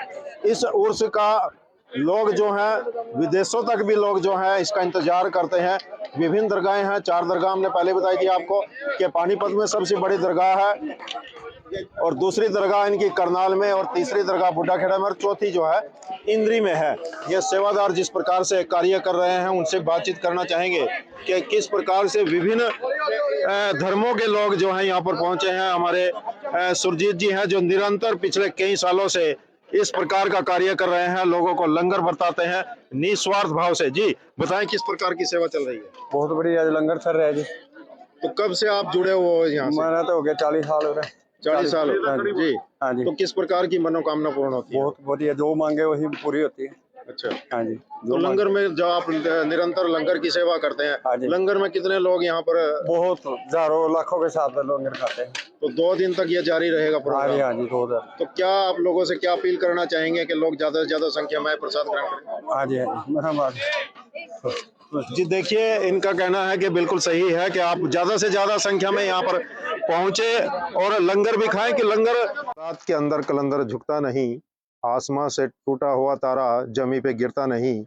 इस उर्स का लोग जो हैं, विदेशों तक भी लोग जो हैं इसका इंतजार करते हैं। विभिन्न दरगाहें हैं, 4 दरगाह हमने पहले बताई थी आपको कि पानीपत में सबसे बड़ी दरगाह है और दूसरी दरगाह इनकी करनाल में, और तीसरी दरगाह बुड्ढा खेड़ा में, और चौथी जो है इंद्री में है। ये सेवादार जिस प्रकार से कार्य कर रहे हैं उनसे बातचीत करना चाहेंगे कि किस प्रकार से विभिन्न धर्मों के लोग जो हैं यहाँ पर पहुंचे हैं। हमारे सुरजीत जी हैं जो निरंतर पिछले कई सालों से इस प्रकार का कार्य कर रहे हैं, लोगों को लंगर बरताते हैं निस्वार्थ भाव से। जी बताएं किस प्रकार की सेवा चल रही है? बहुत बढ़िया लंगर चल रहा है जी। तो कब से आप जुड़े हुए हो यहाँ से? मैंने तो हो गया 40 साल हो रहे हैं। 40 साल हो हाँ गए जी। हाँ जी। तो किस प्रकार की मनोकामना पूर्ण होती है? बहुत बढ़िया, जो मांगे वही पूरी होती है। अच्छा। हाँ जी। तो लंगर में जो आप निरंतर लंगर की सेवा करते हाँ हैं, जी। लंगर में कितने लोग यहाँ पर? बहुत हजारों लाखों के साथ लंगर खाते हैं। तो 2 दिन तक ये जारी रहेगा हाँ जी प्रोग्राम? हाँ जी 2000। तो क्या आप लोगों से क्या अपील करना चाहेंगे कि लोग ज्यादा से ज्यादा संख्या में प्रसाद ग्रहण करें? हाँ जी हाँ जी धन्यवाद। जी देखिए, इनका कहना है कि बिल्कुल सही है कि आप ज्यादा से ज्यादा संख्या में यहाँ पर पहुंचे और लंगर भी खाएं। कि लंगर रात के अंदर कलंदर झुकता नहीं, आसमां से टूटा हुआ तारा जमी पे गिरता नहीं,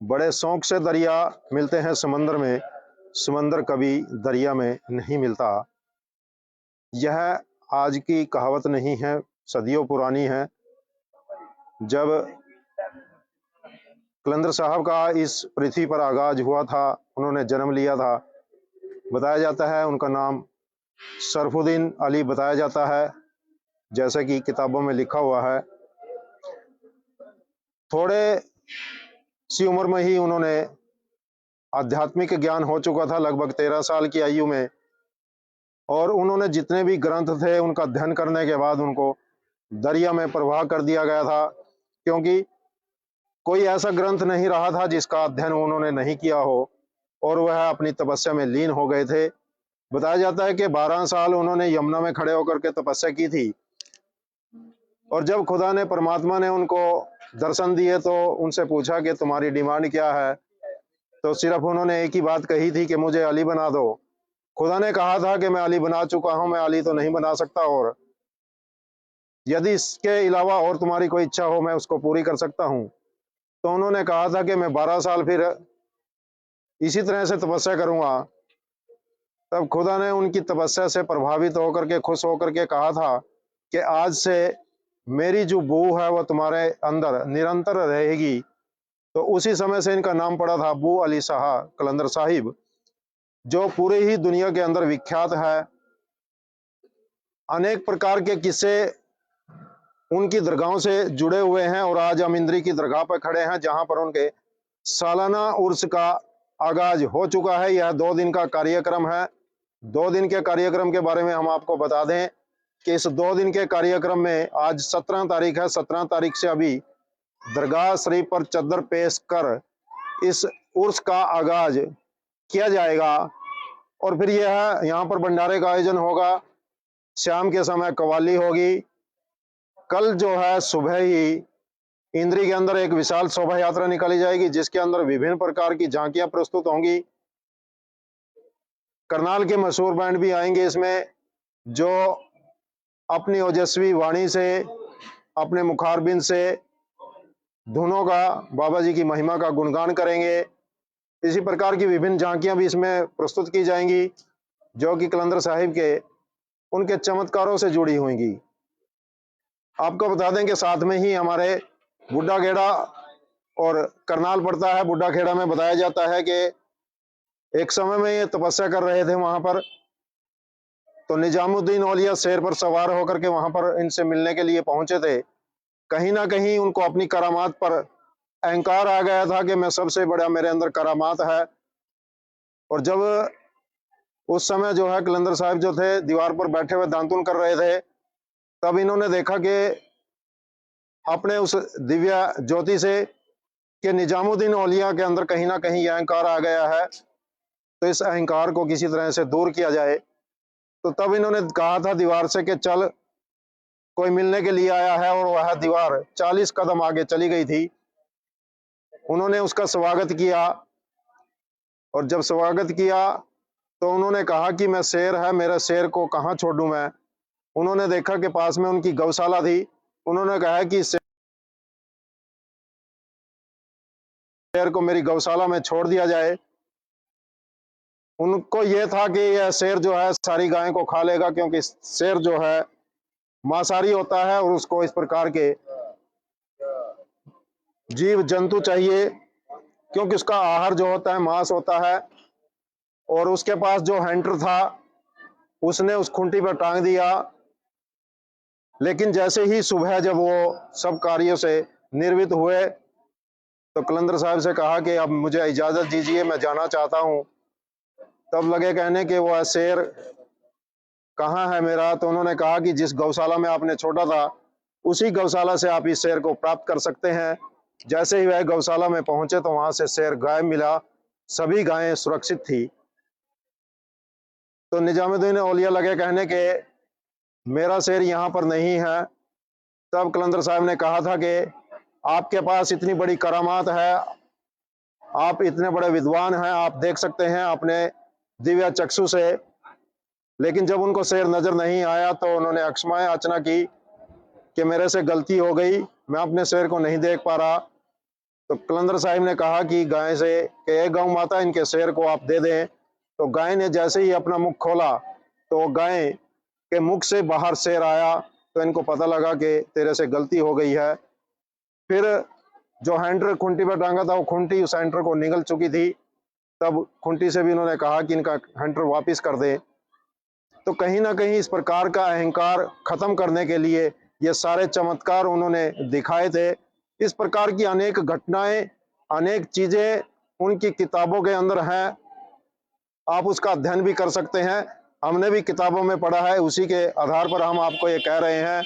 बड़े शौक से दरिया मिलते हैं समंदर में, समंदर कभी दरिया में नहीं मिलता। यह आज की कहावत नहीं है, सदियों पुरानी है। जब कलंदर साहब का इस पृथ्वी पर आगाज हुआ था, उन्होंने जन्म लिया था, बताया जाता है उनका नाम शरफुद्दीन अली बताया जाता है, जैसे कि किताबों में लिखा हुआ है। थोड़े सी उम्र में ही उन्होंने आध्यात्मिक ज्ञान हो चुका था, लगभग 13 साल की आयु में, और उन्होंने जितने भी ग्रंथ थे उनका अध्ययन करने के बाद उनको दरिया में प्रवाह कर दिया गया था, क्योंकि कोई ऐसा ग्रंथ नहीं रहा था जिसका अध्ययन उन्होंने नहीं किया हो, और वह अपनी तपस्या में लीन हो गए थे। बताया जाता है कि 12 साल उन्होंने यमुना में खड़े होकर के तपस्या की थी, और जब खुदा ने, परमात्मा ने उनको दर्शन दिए तो उनसे पूछा कि तुम्हारी डिमांड क्या है, तो सिर्फ उन्होंने एक ही बात कही थी कि मुझे अली बना दो। खुदा ने कहा था कि मैं अली बना चुका हूं, मैं अली तो नहीं बना सकता, और यदि इसके अलावा और तुम्हारी कोई इच्छा हो मैं उसको पूरी कर सकता हूं। तो उन्होंने कहा था कि मैं 12 साल फिर इसी तरह से तपस्या करूंगा। तब खुदा ने उनकी तपस्या से प्रभावित होकर के, खुश होकर के कहा था कि आज से मेरी जो बू है वह तुम्हारे अंदर निरंतर रहेगी। तो उसी समय से इनका नाम पड़ा था बू अली शाह कलंदर साहिब, जो पूरे ही दुनिया के अंदर विख्यात है। अनेक प्रकार के किस्से उनकी दरगाहों से जुड़े हुए हैं, और आज हम इंद्री की दरगाह पर खड़े हैं जहां पर उनके सालाना उर्स का आगाज हो चुका है। यह 2 दिन का कार्यक्रम है। 2 दिन के कार्यक्रम के बारे में हम आपको बता दें कि इस 2 दिन के कार्यक्रम में आज 17 तारीख है, 17 तारीख से अभी दरगाह शरीफ पर चद्दर पेश कर इस उर्स का आगाज किया जाएगा, और फिर यह यहाँ पर भंडारे का आयोजन होगा। शाम के समय कव्वाली होगी। कल जो है सुबह ही इंद्री के अंदर एक विशाल शोभा यात्रा निकाली जाएगी, जिसके अंदर विभिन्न प्रकार की झांकियां प्रस्तुत होंगी। करनाल के मशहूर बैंड भी आएंगे इसमें, जो अपनी ओजस्वी वाणी से, अपने मुखारबिंद से धुनों का, बाबा जी की महिमा का गुणगान करेंगे। इसी प्रकार की विभिन्न झांकियां भी इसमें प्रस्तुत की जाएंगी, जो कि कलंदर साहिब के उनके चमत्कारों से जुड़ी होंगी। आपको बता दें कि साथ में ही हमारे बुड्ढा खेड़ा और करनाल पड़ता है। बुड्ढा खेड़ा में बताया जाता है कि एक समय में ये तपस्या कर रहे थे वहां पर, तो निजामुद्दीन औलिया शेर पर सवार होकर के वहां पर इनसे मिलने के लिए पहुंचे थे। कहीं ना कहीं उनको अपनी करामात पर अहंकार आ गया था कि मैं सबसे बड़ा, मेरे अंदर करामात है। और जब उस समय जो है कलंदर साहिब जो थे दीवार पर बैठे हुए दांतुन कर रहे थे, तब इन्होंने देखा कि अपने उस दिव्य ज्योति से कि निजामुद्दीन औलिया के अंदर कहीं ना कहीं यह अहंकार आ गया है, तो इस अहंकार को किसी तरह से दूर किया जाए। तो तब इन्होंने कहा था दीवार से कि चल, कोई मिलने के लिए आया है, और वह दीवार 40 कदम आगे चली गई थी। उन्होंने उसका स्वागत किया, और जब स्वागत किया तो उन्होंने कहा कि मैं शेर है, मेरे शेर को कहाँ छोड़ूं मैं। उन्होंने देखा कि पास में उनकी गौशाला थी। उन्होंने कहा कि शेर को मेरी गौशाला में छोड़ दिया जाए। उनको यह था कि यह शेर जो है सारी गायें को खा लेगा, क्योंकि शेर जो है मांसाहारी होता है और उसको इस प्रकार के जीव जंतु चाहिए, क्योंकि उसका आहार जो होता है मांस होता है। और उसके पास जो हैंटर था उसने उस खूंटी पर टांग दिया, लेकिन जैसे ही सुबह जब वो सब कार्यों से निर्वृत्त हुए तो कलंदर साहब से कहा कि अब मुझे इजाजत दीजिए, मैं जाना चाहता हूं। तब लगे कहने कि वो शेर कहाँ है मेरा। तो उन्होंने कहा कि जिस गौशाला में आपने छोड़ा था उसी गौशाला से आप इस शेर को प्राप्त कर सकते हैं। जैसे ही वह गौशाला में पहुंचे तो वहां से शेर गायब मिला, सभी गायें सुरक्षित थी। तो निजामुद्दीन औलिया लगे कहने के मेरा शेर यहाँ पर नहीं है। तब कलंदर साहब ने कहा था कि आपके पास इतनी बड़ी करामात है, आप इतने बड़े विद्वान हैं, आप देख सकते हैं अपने दिव्य चक्षु से। लेकिन जब उनको शेर नजर नहीं आया तो उन्होंने अक्षमा याचना की कि मेरे से गलती हो गई, मैं अपने शेर को नहीं देख पा रहा। तो कलंदर साहिब ने कहा कि गाय से कि गौ माता इनके शेर को आप दे दें। तो गाय ने जैसे ही अपना मुख खोला तो गाय के मुख से बाहर शेर आया। तो इनको पता लगा कि तेरे से गलती हो गई है। फिर जो हैंडर खूंटी पर टांगा था वो खूंटी उस हैंडर को निगल चुकी थी। तब खूंटी से भी उन्होंने कहा कि इनका हैंडर वापस कर दें। तो कहीं ना कहीं इस प्रकार का अहंकार खत्म करने के लिए ये सारे चमत्कार उन्होंने दिखाए थे। इस प्रकार की अनेक घटनाएं, अनेक चीजें उनकी किताबों के अंदर हैं, आप उसका अध्ययन भी कर सकते हैं। हमने भी किताबों में पढ़ा है, उसी के आधार पर हम आपको ये कह रहे हैं।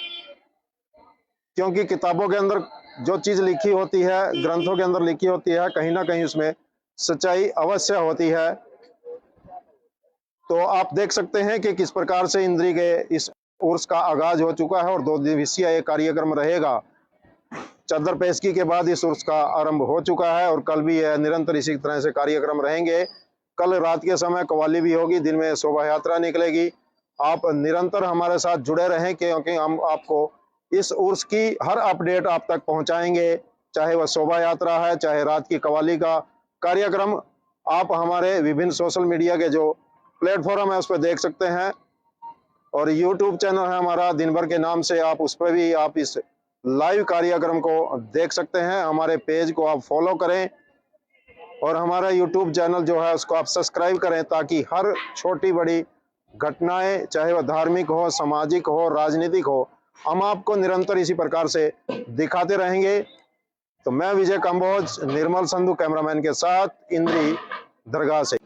क्योंकि किताबों के अंदर जो चीज लिखी होती है, ग्रंथों के अंदर लिखी होती है, कहीं ना कहीं उसमें सच्चाई अवश्य होती है। तो आप देख सकते हैं कि किस प्रकार से इंद्री के इस उर्स का आगाज हो चुका है और 2 दिवसीय ये कार्यक्रम रहेगा। चद्दर पेशगी के बाद इस उर्स का आरंभ हो चुका है और कल भी यह निरंतर इसी तरह से कार्यक्रम रहेंगे। कल रात के समय कव्वाली भी होगी, दिन में शोभा यात्रा निकलेगी। आप निरंतर हमारे साथ जुड़े रहें, क्योंकि हम आपको इस उर्स की हर अपडेट आप तक पहुंचाएंगे, चाहे वह शोभा यात्रा है, चाहे रात की कव्वाली का कार्यक्रम। आप हमारे विभिन्न सोशल मीडिया के जो प्लेटफॉर्म है उस पर देख सकते हैं, और यूट्यूब चैनल है हमारा दिनभर के नाम से, आप उस पर भी आप इस लाइव कार्यक्रम को देख सकते हैं। हमारे पेज को आप फॉलो करें और हमारा यूट्यूब चैनल जो है उसको आप सब्सक्राइब करें, ताकि हर छोटी बड़ी घटनाएं, चाहे वह धार्मिक हो, सामाजिक हो, राजनीतिक हो, हम आपको निरंतर इसी प्रकार से दिखाते रहेंगे। तो मैं विजय कंबोज, निर्मल संधू कैमरामैन के साथ, इंद्री दरगाह से।